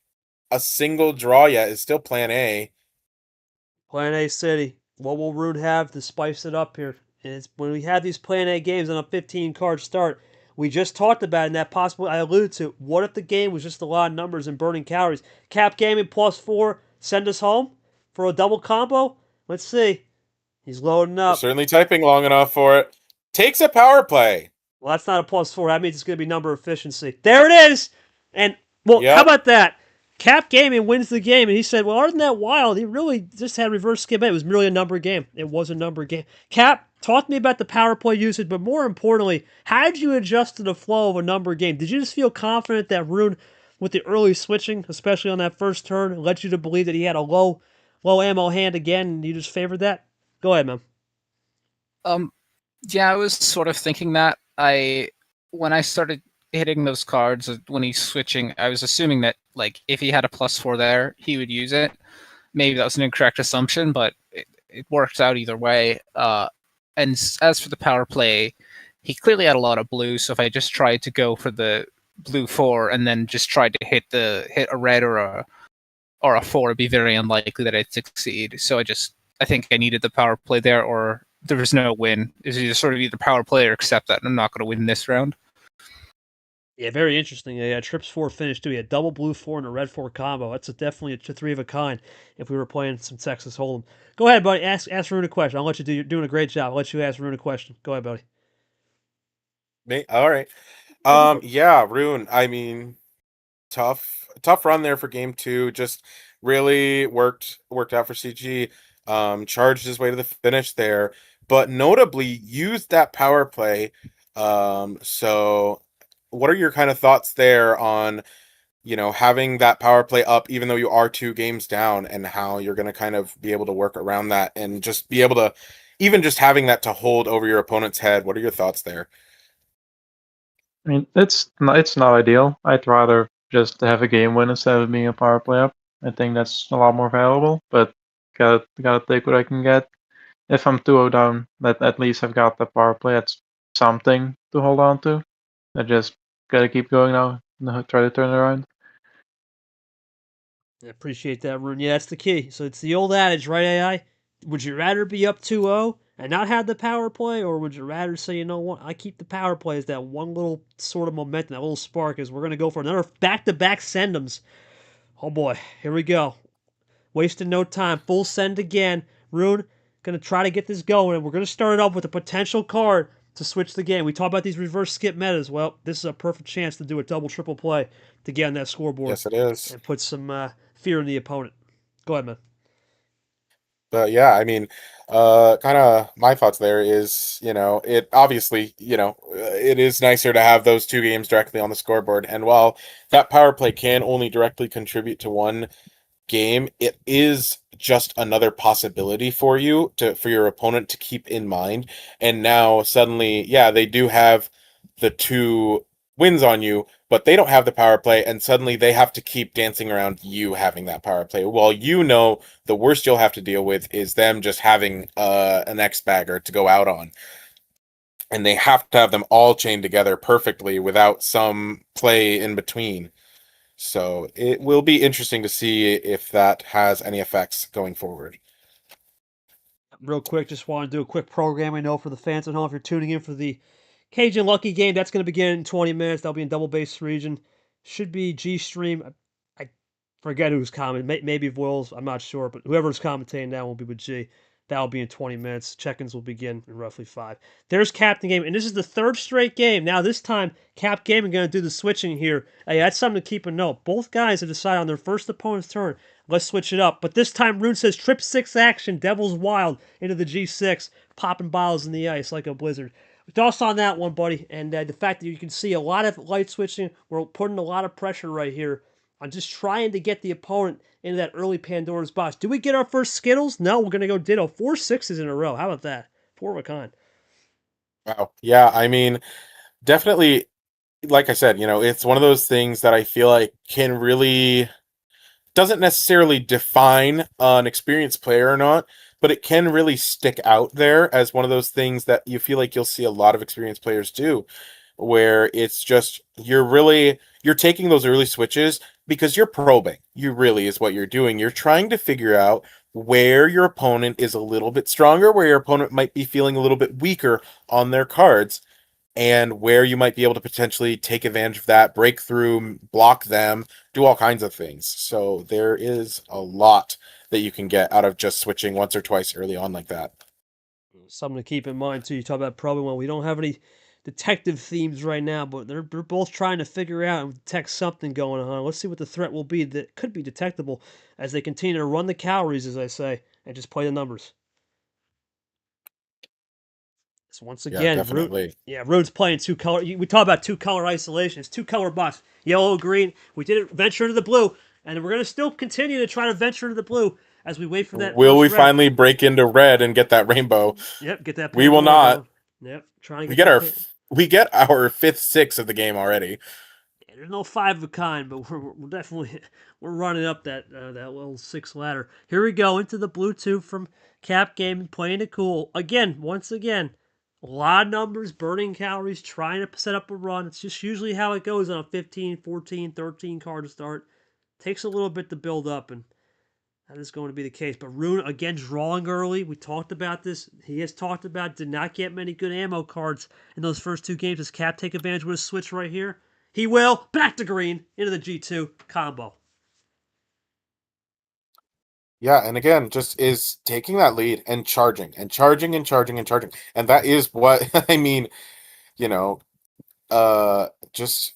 a single draw yet. Is still plan A. Plan A City. What will Rune have to spice it up here? And it's when we have these Plan A games on a 15-card start, we just talked about it, and that possibly I alluded to. What if the game was just a lot of numbers and burning calories? Cap Gaming +4, send us home for a double combo? Let's see. He's loading We're up. certainly typing long enough for it. Takes a power play. Well, that's not a +4. That means it's going to be number efficiency. There it is! And, well, Yep. How about that? Cap Gaming wins the game, and he said, well, other than that wild, he really just had reverse skip. It was merely a number game. It was a number game. Cap, talk to me about the power play usage, but more importantly, how did you adjust to the flow of a number game? Did you just feel confident that Rune, with the early switching, especially on that first turn, led you to believe that he had a low ammo hand again, and you just favored that? Go ahead, man. Yeah, I was sort of thinking that. When I started hitting those cards when he's switching, I was assuming that like if he had a +4 there, he would use it. Maybe that was an incorrect assumption, but it works out either way. And as for the power play, he clearly had a lot of blue. So if I just tried to go for the blue 4 and then just tried to hit a red or a 4, it'd be very unlikely that I'd succeed. So I think I needed the power play there, or there was no win. Is just sort of either power play or accept that I'm not going to win this round. Yeah, very interesting. Yeah, Trips 4 finished too. He had double blue 4 and a red 4 combo. That's definitely a 3 of a kind if we were playing some Texas Hold'em. Go ahead, buddy. Ask Rune a question. I'll let you do. You're doing a great job. I'll let you ask Rune a question. Go ahead, buddy. Me? All right. Yeah, Rune. I mean, tough run there for game 2. Just really worked out for CG. Charged his way to the finish there, but notably used that power play. So what are your kind of thoughts there on, having that power play up even though you are 2 games down, and how you're going to kind of be able to work around that and just be able to, even just having that to hold over your opponent's head? What are your thoughts there? I mean, it's not ideal. I'd rather just have a game win instead of being a power play up. I think that's a lot more valuable, but gotta take what I can get. If I'm 2-0 down, at least I've got the power play. That's something to hold on to. I just gotta keep going now and try to turn it around. I appreciate that, Rune. Yeah, that's the key. So it's the old adage, right, AI? Would you rather be up 2-0 and not have the power play, or would you rather say, you know what, I keep the power play as that one little sort of momentum, that little spark, as we're going to go for another back-to-back send-ems. Oh boy, here we go. Wasting no time. Full send again. Rune, going to try to get this going, and we're going to start it off with a potential card to switch the game. We talk about these reverse skip metas. Well, this is a perfect chance to do a double, triple play to get on that scoreboard Yes, it is. and put some fear in the opponent. Go ahead, man. But yeah, I mean, kind of my thoughts there is, it obviously, it is nicer to have those 2 games directly on the scoreboard. And while that power play can only directly contribute to one game, it is just another possibility for your opponent to keep in mind. And now suddenly, yeah, they do have the 2 wins on you, but they don't have the power play, and suddenly they have to keep dancing around you having that power play. Well, the worst you'll have to deal with is them just having an X bagger to go out on. And they have to have them all chained together perfectly without some play in between. So it will be interesting to see if that has any effects going forward. Real quick, just want to do a quick programming note for the fans at home. If you're tuning in for the Cajun Lucky game, that's going to begin in 20 minutes. That'll be in double base region. Should be G Stream. I forget who's commenting. Maybe Wills. I'm not sure, but whoever's commentating now will be with G. That'll be in 20 minutes. Check-ins will begin in roughly 5. There's Captain Game, and this is the 3rd straight game. Now, this time, Cap Gaming going to do the switching here. Hey, that's something to keep a note. Both guys have decided on their first opponent's turn, let's switch it up. But this time, Rune says trip 6 action, Devil's Wild into the G6, popping bottles in the ice like a blizzard. Thoughts on that one, buddy, and the fact that you can see a lot of light switching. We're putting a lot of pressure right here on just trying to get the opponent into that early Pandora's box. Do we get our first Skittles? No, we're going to go ditto. 4 6s in a row. How about that? 4 of a kind. Wow. Yeah, I mean, definitely, like I said, it's one of those things that I feel like can really, doesn't necessarily define an experienced player or not, but it can really stick out there as one of those things that you feel like you'll see a lot of experienced players do, where it's just you're taking those early switches because you're probing. You really is what you're doing. You're trying to figure out where your opponent is a little bit stronger, where your opponent might be feeling a little bit weaker on their cards, and where you might be able to potentially take advantage of that, break through, block them, do all kinds of things. So there is a lot that you can get out of just switching once or twice early on like that. Something to keep in mind, too. You talk about probing. Well, we don't have any detective themes right now, but they're both trying to figure out and detect something going on. Let's see what the threat will be that could be detectable as they continue to run the calories, as I say, and just play the numbers. So once Yeah, again, definitely. Rune's playing 2 color. We talk about 2 color isolation. It's 2 color box, yellow, green. We did venture into the blue, and we're going to still continue to try to venture into the blue as we wait for that Will first we red. finally break into red and get that rainbow? Yep, get that We will Pandora not. going. Yep, trying to We get get that. we get our 5th 6 of the game already. There's no 5 of a kind, but we're definitely we're running up that little 6 ladder. Here we go into the blue tube from Cap Gaming, playing it cool again. Once again, A lot of numbers, burning calories, trying to set up a run. It's just usually how it goes on a 15, 14, 13 card to start. Takes a little bit to build up, and that is going to be the case. But Rune, again, drawing early. We talked about this. He has talked about did not get many good ammo cards in those first 2 games. Does Cap take advantage with a switch right here? He will. Back to green. Into the G2 combo. Yeah, and again, just is taking that lead and charging and charging and charging and charging. And that is what I mean, you know, just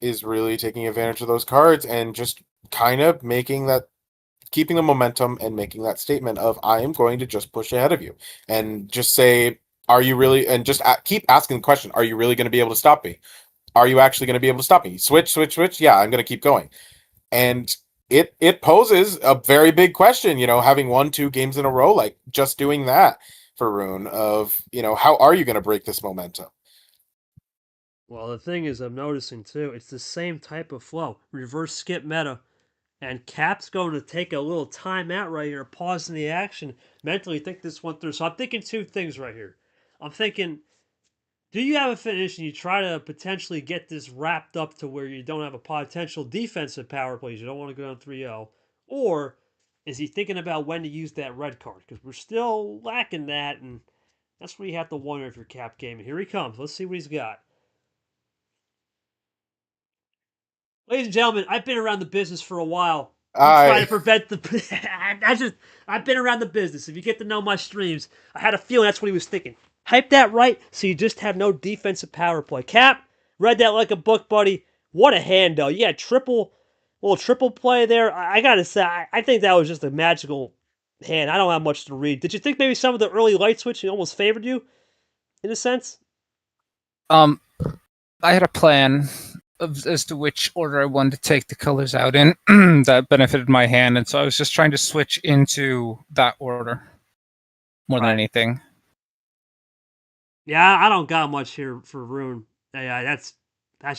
is really taking advantage of those cards and just kind of making that keeping the momentum and making that statement of I am going to just push ahead of you and just say, are you really, and just keep asking the question, are you really going to be able to stop me? Are you actually going to be able to stop me? Switch, switch, switch. Yeah, I'm going to keep going. And it poses a very big question, having won 2 games in a row, like just doing that for Rune of, how are you going to break this momentum? Well, the thing is, I'm noticing too, it's the same type of flow. Reverse skip meta. And Cap's going to take a little time out right here, pause in the action, mentally think this one through. So I'm thinking 2 things right here. I'm thinking, do you have a finish and you try to potentially get this wrapped up to where you don't have a potential defensive power plays? You don't want to go down 3-0. Or is he thinking about when to use that red card? Because we're still lacking that, and that's where you have to wonder if you're Cap game. And here he comes. Let's see what he's got. Ladies and gentlemen, I've been around the business for a while. We try to prevent the. I've been around the business. If you get to know my streams, I had a feeling that's what he was thinking. Hype that right, so you just have no defensive power play. Cap, read that like a book, buddy. What a hand, though. You had little triple play there. I gotta say, I think that was just a magical hand. I don't have much to read. Did you think maybe some of the early light switching almost favored you, in a sense? I had a plan as to which order I wanted to take the colors out in that benefited my hand, and so I was just trying to switch into that order more than anything. Yeah, I don't got much here for Rune. Yeah, that's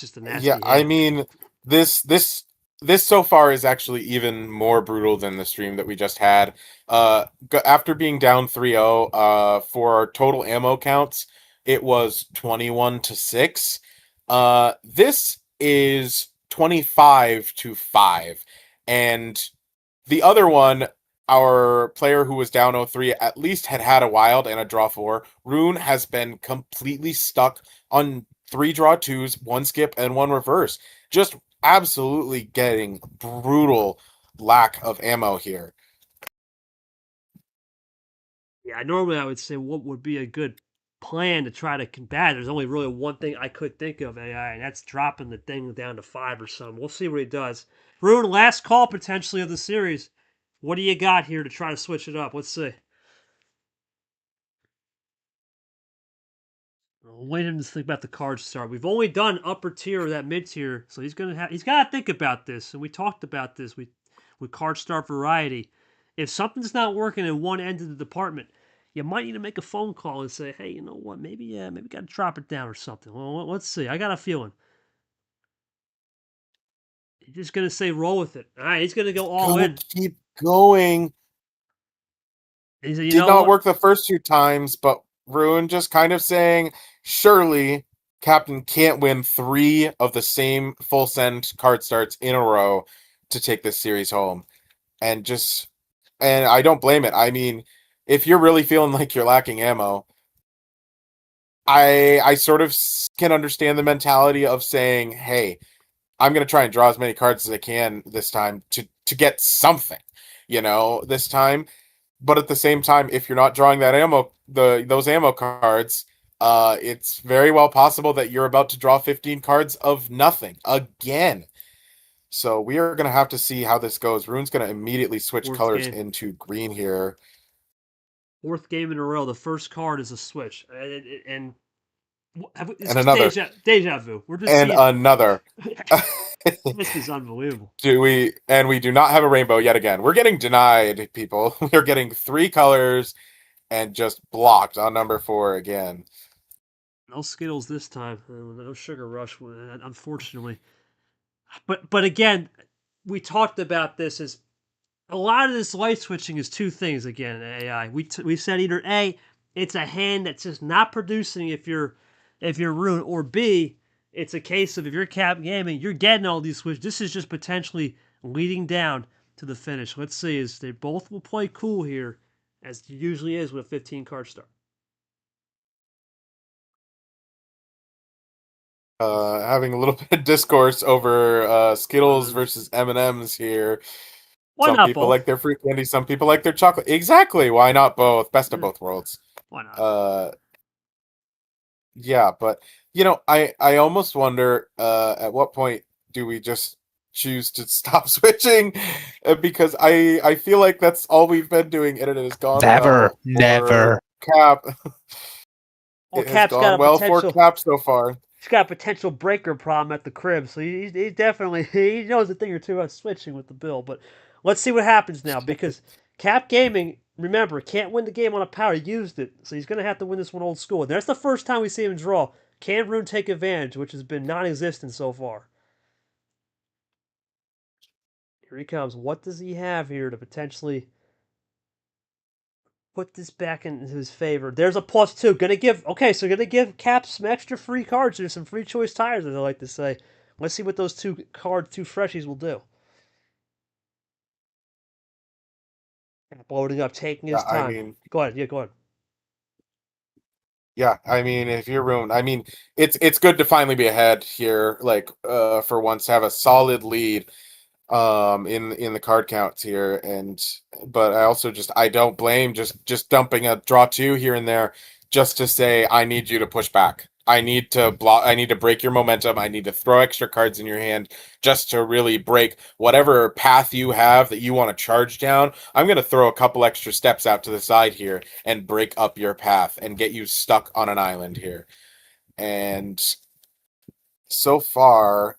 just a nasty hand. I mean, this so far is actually even more brutal than the stream that we just had. After being down 3-0, for our total ammo counts, it was 21-6. This is 25-5, and the other one, our player who was down 0-3 at least had a wild and a draw 4. Rune has been completely stuck on 3 draw 2s, 1 skip, and 1 reverse. Just absolutely getting brutal lack of ammo here. Yeah, normally I would say what would be a good plan to try to combat. There's only really one thing I could think of, AI, and that's dropping the thing down to 5 or something. We'll see what he does. Rune, last call potentially of the series. What do you got here to try to switch it up? Let's see. I'll wait him to think about the card start. We've only done upper tier or that mid tier, so he's got to think about this. And we talked about this with card start variety. If something's not working in one end of the department, you might need to make a phone call and say, "Hey, you know what? Maybe got to drop it down or something." Well, let's see. I got a feeling he's just gonna say roll with it. All right, he's gonna go all in. Keep going. Did not work the first 2 times, but Rune just kind of saying, surely Captain can't win 3 of the same full send card starts in a row to take this series home. And I don't blame it. I mean, if you're really feeling like you're lacking ammo, I sort of can understand the mentality of saying, hey, I'm going to try and draw as many cards as I can this time to get something, this time. But at the same time, if you're not drawing that those ammo cards, it's very well possible that you're about to draw 15 cards of nothing again. So we are going to have to see how this goes. Rune's going to immediately switch colors into green here. 4th game in a row. The first card is a switch, and another deja vu. We're just another. This is unbelievable. We do not have a rainbow yet again. We're getting denied, people. We're getting 3 colors and just blocked on number 4 again. No Skittles this time. No Sugar Rush, unfortunately. But again, we talked about this as a lot of this light switching is 2 things again, AI. We said either A, it's a hand that's just not producing if you're Rune, or B, it's a case of if you're Cap Gaming, you're getting all these switches. This is just potentially leading down to the finish. Let's see, as they both will play cool here, as it usually is with a 15 card start. Having a little bit of discourse over Skittles versus M&Ms here. Why Some not people both? like their fruit candy, some people like their chocolate. Exactly. Why not both? Best of both worlds. Why not? Yeah, but I almost wonder at what point do we just choose to stop switching, because I feel like that's all we've been doing, and it has gone Never, well never. for Cap. Well, It has Cap's got gone a well for potential. Cap so far. He's got a potential breaker problem at the crib, so he definitely he knows a thing or two about switching with the bill. But let's see what happens now, because Cap Gaming, remember, can't win the game on a power. He used it, so he's going to have to win this one old school. And that's the first time we see him draw. Can Rune take advantage, which has been non-existent so far? Here he comes. What does he have here to potentially put this back into his favor? There's a +2. Gonna give Cap some extra free cards or some free choice tires, as I like to say. Let's see what those two freshies will do. Cap loading up, taking his Yeah, I time. mean, Go ahead. Yeah, go ahead. yeah, I mean, if you're ruined, I mean, it's good to finally be ahead here, like for once have a solid lead in the card counts here, but I also I don't blame just dumping a draw two here and there just to say I need you to push back. I need to block. I need to break your momentum. I need to throw extra cards in your hand just to really break whatever path you have that you want to charge down. I'm going to throw a couple extra steps out to the side here and break up your path and get you stuck on an island here. And so far,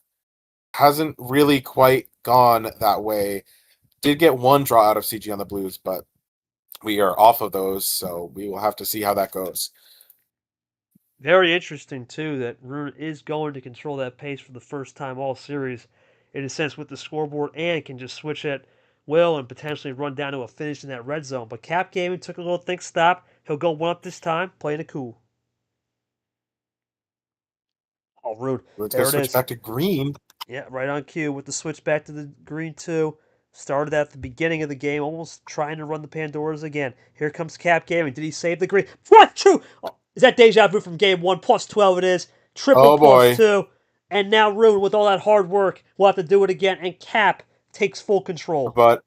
hasn't really quite gone that way. Did get one draw out of CG on the Blues, but we are off of those, so we will have to see how that goes. Very interesting, too, that Rune is going to control that pace for the first time all series, in a sense, with the scoreboard, and can just switch at will and potentially run down to a finish in that red zone. But Cap Gaming took a little think stop. He'll go one up this time, playing it cool. Oh, Rune. Let's go There it switch is. back to green. Yeah, right on cue with the switch back to the green 2. Started at the beginning of the game, almost trying to run the Pandoras again. Here comes Cap Gaming. Did he save the green? What? True! Oh, is that deja vu from game 1? +12 it is. Triple Oh boy. +2. And now Rune, with all that hard work, will have to do it again. And Cap takes full control. But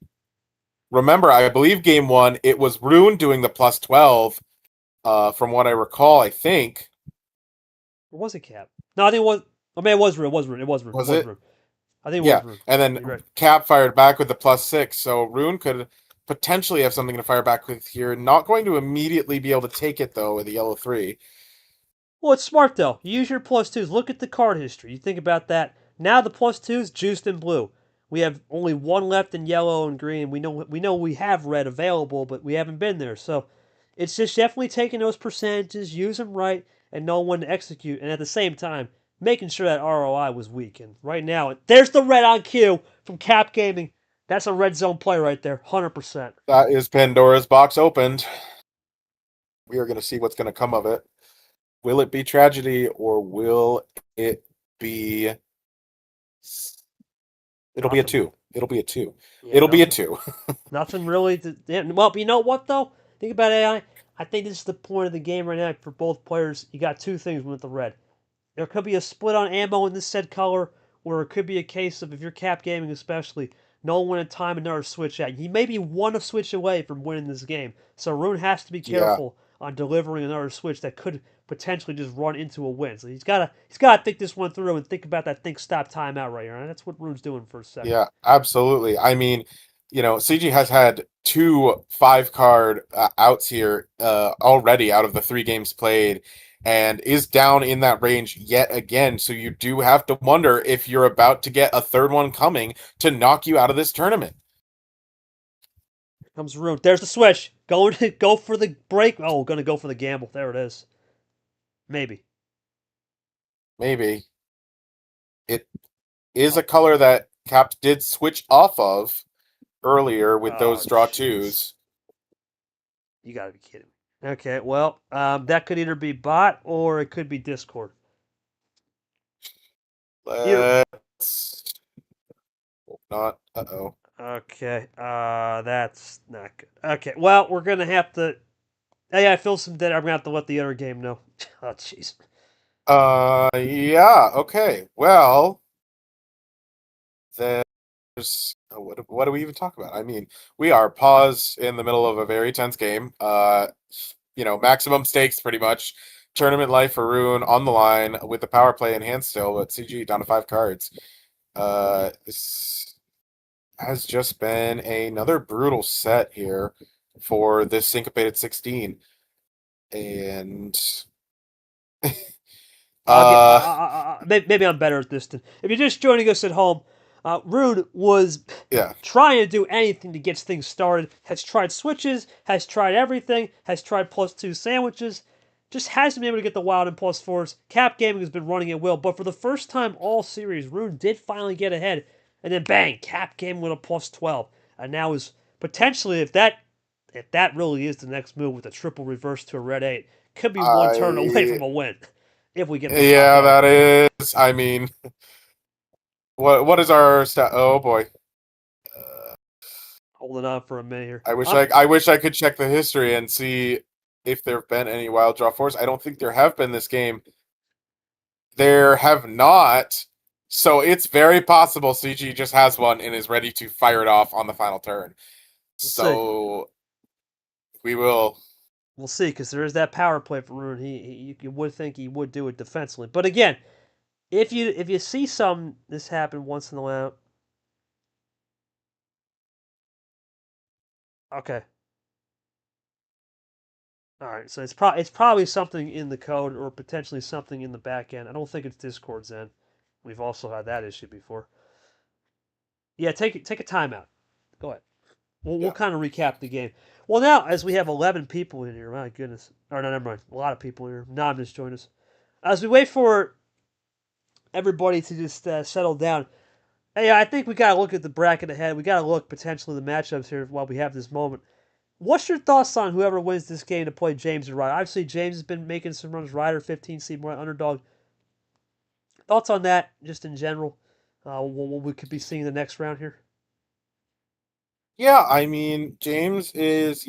remember, I believe game 1, it was Rune doing the +12, from what I recall, I think. Or was it Cap? No, I think it was. I mean, it was Rune. It was Rune. Was it? Rune. I think it Yeah, was Rune. and then You're right. Cap fired back with the +6, so Rune could potentially have something to fire back with here. Not going to immediately be able to take it, though, with the yellow 3. Well, it's smart though. You use your +2s. Look at the card history. You think about that. Now the +2s juiced in blue. We have only one left in yellow and green. We know we have red available, but we haven't been there. So it's just definitely taking those percentages, use them right, and know when to execute. And at the same time, making sure that ROI was weak. And right now, there's the red on cue from Cap Gaming. That's a red zone play right there, 100%. That is Pandora's box opened. We are going to see what's going to come of it. Will it be tragedy, or will it be... It'll be a 2. It'll be a 2. Yeah, It'll be a 2. Nothing really. Well, you know what though? Think about AI. I think this is the point of the game right now for both players. You got two things with the red. There could be a split on ammo in this said color, or it could be a case of if you're Cap Gaming especially, no one to time another switch out. He may be one switch away from winning this game. So Rune has to be Yeah. careful on delivering another switch that could potentially just run into a win. So he's gotta think this one through and think about that think stop timeout right here. And that's what Rune's doing for a second. Yeah, absolutely. I mean, CG has had 2 5-card outs here already out of the 3 games played, and is down in that range yet again. So you do have to wonder if you're about to get a third one coming to knock you out of this tournament. Here comes Rune. There's the switch. Going to go for the break. Oh, going to go for the gamble. There it is. Maybe. Maybe. It is a color that Cap did switch off of earlier with those draw jeez. 2s. You got to be kidding me. Okay, well, that could either be bot or it could be Discord. Let's not. Uh-oh. Okay, that's not good. Okay, well, we're gonna have to. Hey, I feel some dead. I'm gonna have to let the other game know. Oh, jeez. Yeah. Okay. Well, there's what do we even talk about? I mean, we are paused in the middle of a very tense game. Maximum stakes pretty much. Tournament life for Rune on the line with the power play in hand still, but CG down to 5 cards. This has just been another brutal set here for this Syncopated 16. And Maybe I'm better at this. If you're just joining us at home, Rune was yeah. trying to do anything to get things started. Has tried switches, has tried everything, has tried +2 sandwiches, just hasn't been able to get the wild and +4s. Cap Gaming has been running at will, but for the first time all series, Rune did finally get ahead, and then bang, Cap Gaming with a +12, and now is potentially if that really is the next move with a triple reverse to a red 8, could be one turn away from a win if we get the top Yeah, end. that is. I mean, what is our stat? Oh boy. Holding on for a minute here. I wish I could check the history and see if there have been any wild draw fours. I don't think there have been this game. There have not. So it's very possible CG just has one and is ready to fire it off on the final turn. We will. We'll see, because there is that power play for Rune. You would think he would do it defensively, but again, if you see this happen once in a while, okay, all right. So it's probably something in the code or potentially something in the back end. I don't think it's Discord's end. We've also had that issue before. Yeah, take a timeout. Go ahead. We'll kind of recap the game. Well, now as we have 11 people in here, my goodness, or no, never mind, a lot of people in here. Nam just joined us. As we wait for everybody to just settle down. Hey, I think we got to look at the bracket ahead. We got to look potentially the matchups here while we have this moment. What's your thoughts on whoever wins this game to play James or Ryder? Obviously, James has been making some runs. Ryder, 15 seed more underdog. Thoughts on that, just in general? What we could be seeing the next round here? Yeah, I mean, James is,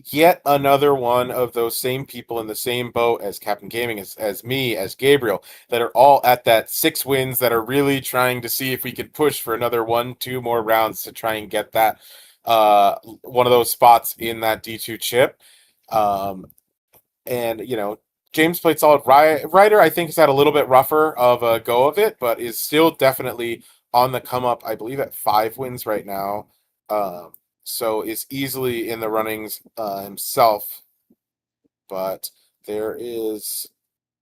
yet another one of those same people in the same boat as Captain Gaming, as me, as Gabriel, that are all at that 6 wins that are really trying to see if we could push for another 1-2 more rounds to try and get that one of those spots in that D2 chip. And James played solid. Ryder, I think, has had a little bit rougher of a go of it, but is still definitely on the come up. I believe at 5 wins right now. So is easily in the runnings himself, but there is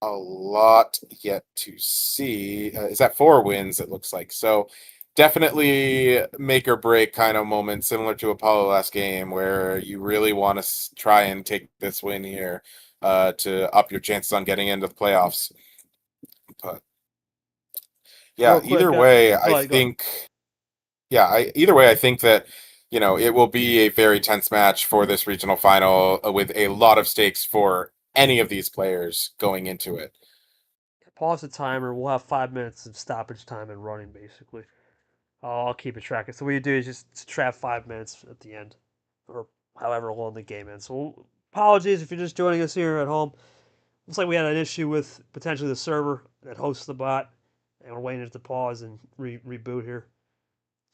a lot yet to see. Is that 4 wins? It looks like so. Definitely make or break kind of moment, similar to Apollo last game, where you really want to try and take this win here to up your chances on getting into the playoffs. But yeah, either way, I think. Yeah, either way, I think that it will be a very tense match for this regional final with a lot of stakes for any of these players going into it. Pause the timer. We'll have 5 minutes of stoppage time and running, basically. I'll keep a track. So what you do is just trap 5 minutes at the end, or however long the game ends. So apologies if you're just joining us here at home. Looks like we had an issue with potentially the server that hosts the bot, and we're waiting to pause and reboot here.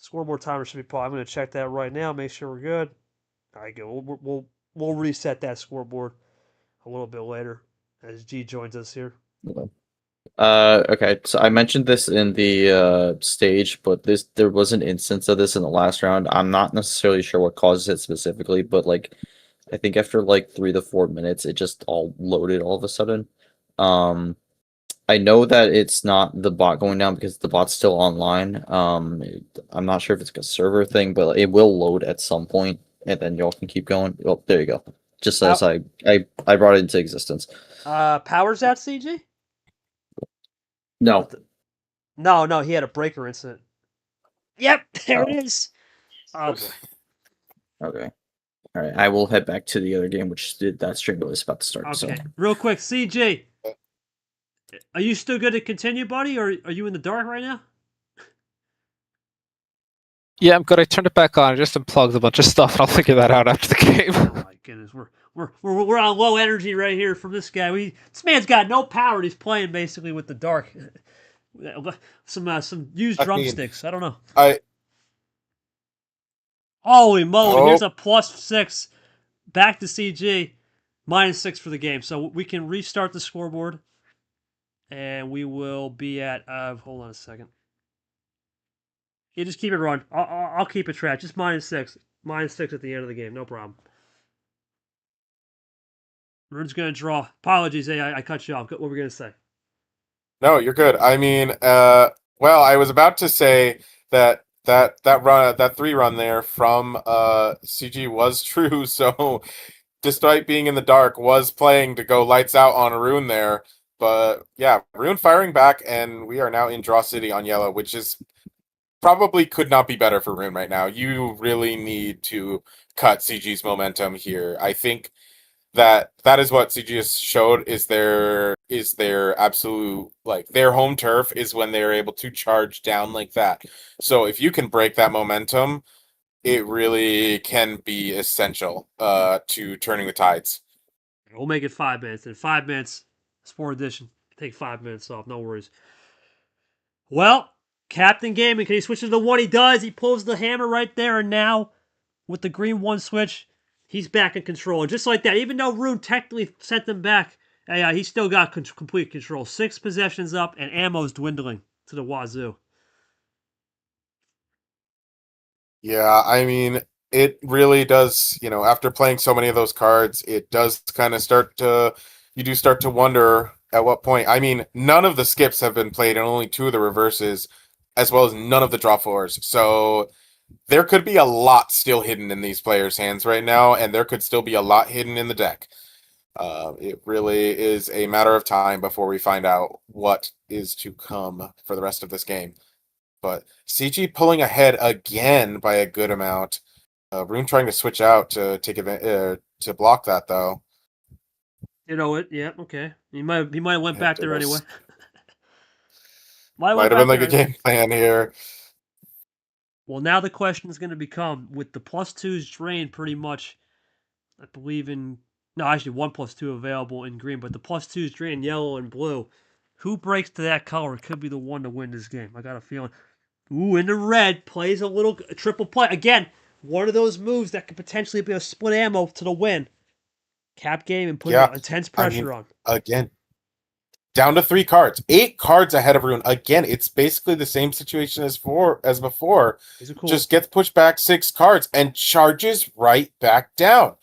Scoreboard timer should be paused. I'm going to check that right now. Make sure we're good. All right, good. We'll reset that scoreboard a little bit later as G joins us here. Okay, so I mentioned this in the stage, but there was an instance of this in the last round. I'm not necessarily sure what causes it specifically, but I think after 3 to 4 minutes, it just all loaded all of a sudden. I know that it's not the bot going down because the bot's still online. I'm not sure if it's a server thing, but it will load at some point, and then y'all can keep going. Oh, there you go. Just as I brought it into existence. Powers out, CG? No. No, he had a breaker incident. Yep, there it is. Oh boy. Okay. All right, I will head back to the other game, which that stream was about to start. So Okay, real quick, CJ, are you still good to continue, buddy, or are you in the dark right now? Yeah, I'm good. I turned it back on. I just unplugged a bunch of stuff, and I'll figure that out after the game. Oh my goodness, we're on low energy right here from this guy. This man's got no power. And he's playing basically with the dark. Some used I mean, drumsticks. I don't know. I Holy moly! Here's oh a +6 back to CG, -6 for the game. So we can restart the scoreboard, and we will be at. Hold on a second. You just keep it run. I'll keep it track. Just -6, -6 at the end of the game. No problem. Rune's gonna draw. Apologies, hey, I cut you off. What were we gonna say? no, you're good. I mean, well, I was about to say that 3 run there from CG was true. So, despite being in the dark, was playing to go lights out on Rune there. But yeah, Rune firing back, and we are now in Draw City on yellow, which is probably could not be better for Rune right now. You really need to cut CG's momentum here. I think that is what CG has showed is their absolute, like, their home turf is when they're able to charge down like that. So if you can break that momentum, it really can be essential to turning the tides. We'll make it 5 minutes. In 5 minutes, Sport Edition. Take 5 minutes off. No worries. Well, Captain Gaming, can he switch to the one? He does. He pulls the hammer right there, and now with the green 1 switch, he's back in control. And just like that, even though Rune technically sent them back, he's still got complete control. 6 possessions up, and ammo's dwindling to the wazoo. Yeah, I mean, it really does, after playing so many of those cards, it does kind of you do start to wonder at what point. I mean, none of the skips have been played and only 2 of the reverses, as well as none of the draw 4s. So there could be a lot still hidden in these players' hands right now, and there could still be a lot hidden in the deck. It really is a matter of time before we find out what is to come for the rest of this game. But CG pulling ahead again by a good amount. Rune trying to switch out to take advantage to block that though. You know it. Yeah. Okay. He might have went back there anyway. Might have been like a game plan here. Well, now the question is going to become, with the +2s drained pretty much, I believe in, no, actually 1 +2 available in green, but the +2s drained yellow and blue. Who breaks to that color could be the one to win this game. I got a feeling. Ooh, in the red, plays a triple play. Again, one of those moves that could potentially be a split ammo to the win. Cap game and putting intense pressure on. Again, down to 3 cards. 8 cards ahead of Rune. Again, it's basically the same situation as before. Cool. Just gets pushed back 6 cards and charges right back down.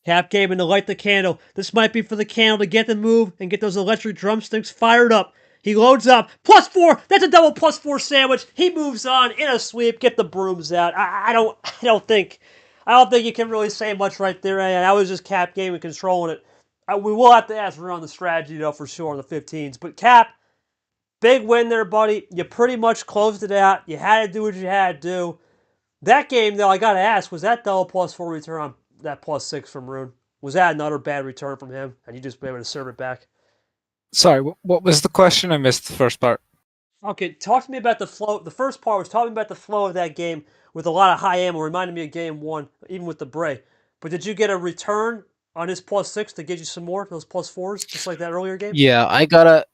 Cap game and to light the candle. This might be for the candle to get the move and get those electric drumsticks fired up. He loads up. +4. That's a double +4 sandwich. He moves on in a sweep. Get the brooms out. I don't think you can really say much right there. And I was just Cap game and controlling it. We will have to ask Rune on the strategy though for sure on the 15s. But Cap, big win there, buddy. You pretty much closed it out. You had to do what you had to do. That game though, I gotta ask, was that double +4 return on that +6 from Rune? Was that another bad return from him, and you just been able to serve it back? Sorry, what was the question? I missed the first part. Okay, talk to me about the flow. The first part was talking about the flow of that game with a lot of high ammo. Reminded me of game 1, even with the Bray. But did you get a return on his +6 to get you some more, those +4s, just like that earlier game? Yeah, I got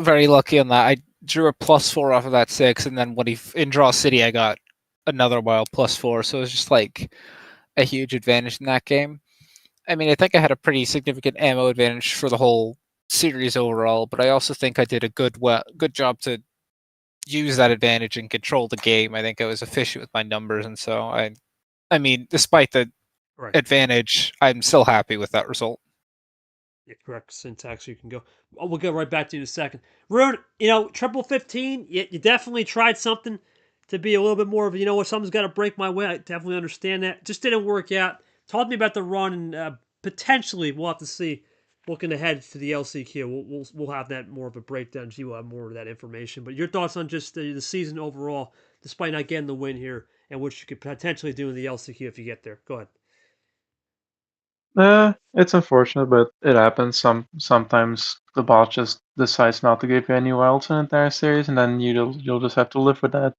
very lucky on that. I drew a +4 off of that 6, and then in Draw City, I got another wild +4. So it was just like a huge advantage in that game. I mean, I think I had a pretty significant ammo advantage for the whole series overall, but I also think I did a good job to use that advantage and control the game. I think I was efficient with my numbers, and so I mean, despite the advantage, I'm still happy with that result. Yeah, correct syntax. You can go. We'll get right back to you in a second. Rune, triple 15. You definitely tried something to be a little bit more of what, something's got to break my way. I definitely understand that. Just didn't work out. Talk to me about the run, and potentially we'll have to see. Looking ahead to the LCQ, we'll have that more of a breakdown. G will have more of that information. But your thoughts on just the season overall, despite not getting the win here and what you could potentially do in the LCQ if you get there. Go ahead. It's unfortunate, but it happens. Sometimes the bot just decides not to give you any wilds in the entire series, and then you'll just have to live with that.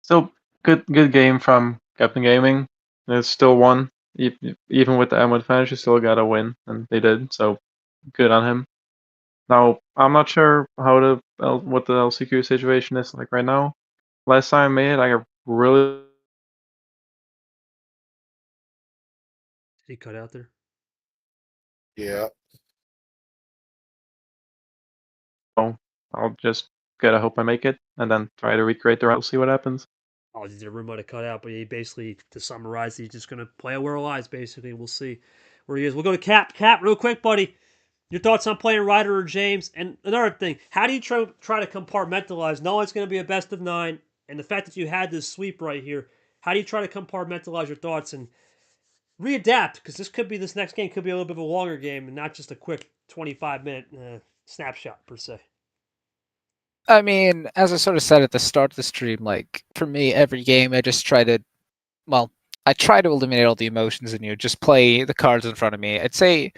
Still, good game from Captain Gaming. It's still won. Even with the M advantage, you still got to win, and they did. So good on him. Now I'm not sure what the LCQ situation is like right now. Last time I made it, I really Did he cut out there? Yeah. I'll just gotta hope I make it, and then try to recreate the route, see what happens. Oh, the room might have cut out, but he basically, to summarize, he's just going to play where it lies, basically. We'll see where he is. We'll go to Cap. Cap, real quick, buddy. Your thoughts on playing Ryder or James? And another thing, how do you try to compartmentalize? No, it's going to be a best of 9, and the fact that you had this sweep right here, how do you try to compartmentalize your thoughts and readapt? Because this next game could be a little bit of a longer game and not just a quick 25-minute snapshot, per se. I mean, as I sort of said at the start of the stream, like for me, every game I just try to, I try to eliminate all the emotions and just play the cards in front of me. I'd say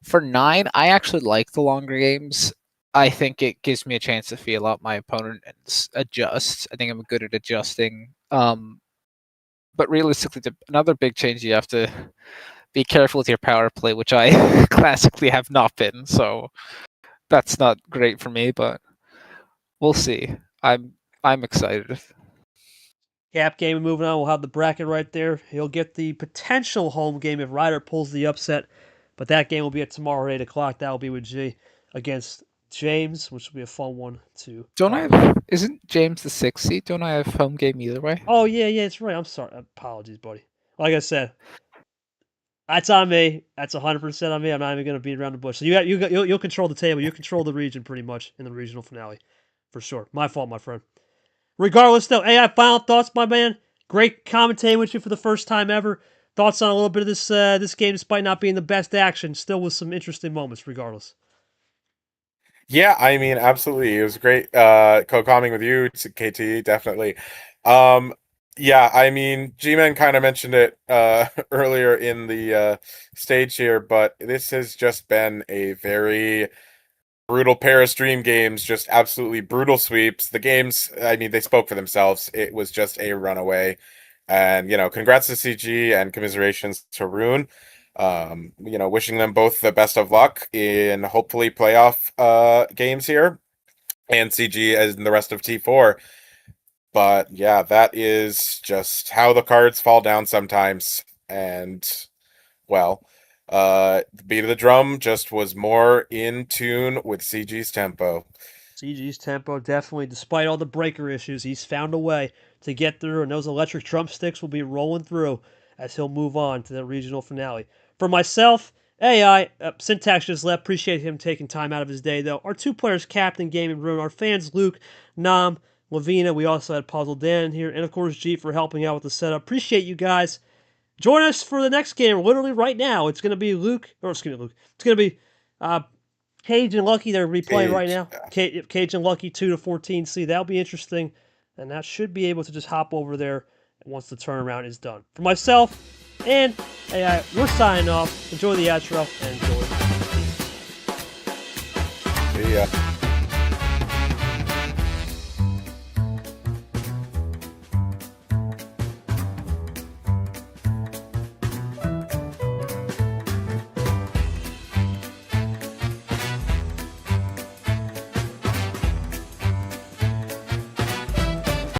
for 9, I actually like the longer games. I think it gives me a chance to feel out my opponent and adjust. I think I'm good at adjusting. But realistically, another big change, you have to be careful with your power play, which I classically have not been. So that's not great for me, but we'll see. I'm excited. Cap game, moving on. We'll have the bracket right there. He'll get the potential home game if Ryder pulls the upset, but that game will be at tomorrow at 8 o'clock. That will be with G against James, which will be a fun one too. Isn't James the 6th seed? Don't I have home game either way? Oh yeah, it's right. I'm sorry. Apologies, buddy. Like I said, that's on me. That's 100% on me. I'm not even going to beat around the bush. So you'll control the table. You control the region pretty much in the regional finale, for sure. My fault, my friend. Regardless, though, AI, final thoughts, my man. Great commentating with you for the first time ever. Thoughts on a little bit of this game, despite not being the best action, still with some interesting moments. Regardless. Yeah, I mean, absolutely. It was great co-commenting with you, KT, definitely. Yeah, I mean, G-Man kind of mentioned it earlier in the stage here, but this has just been a very brutal pair of stream games, just absolutely brutal sweeps. The games, I mean, they spoke for themselves. It was just a runaway. And, congrats to CG and commiserations to Rune. Wishing them both the best of luck in hopefully playoff games here, and CG as in the rest of T4. But yeah, that is just how the cards fall down sometimes. And well, the beat of the drum just was more in tune with CG's tempo. CG's tempo, definitely, despite all the breaker issues, he's found a way to get through, and those electric drumsticks will be rolling through as he'll move on to the regional finale. For myself, AI, Syntax just left. Appreciate him taking time out of his day, though. Our 2 players, Captain Game and Rune. Our fans, Luke, Nam, Lavina. We also had Puzzle Dan here. And, of course, G for helping out with the setup. Appreciate you guys. Join us for the next game, literally right now. It's going to be Luke. It's going to be Cage and Lucky. They're replaying right now. Cage and Lucky 2 to 14C. That'll be interesting. And that should be able to just hop over there once the turnaround is done. For myself and AI, we're signing off. Enjoy the outro and enjoy. See ya.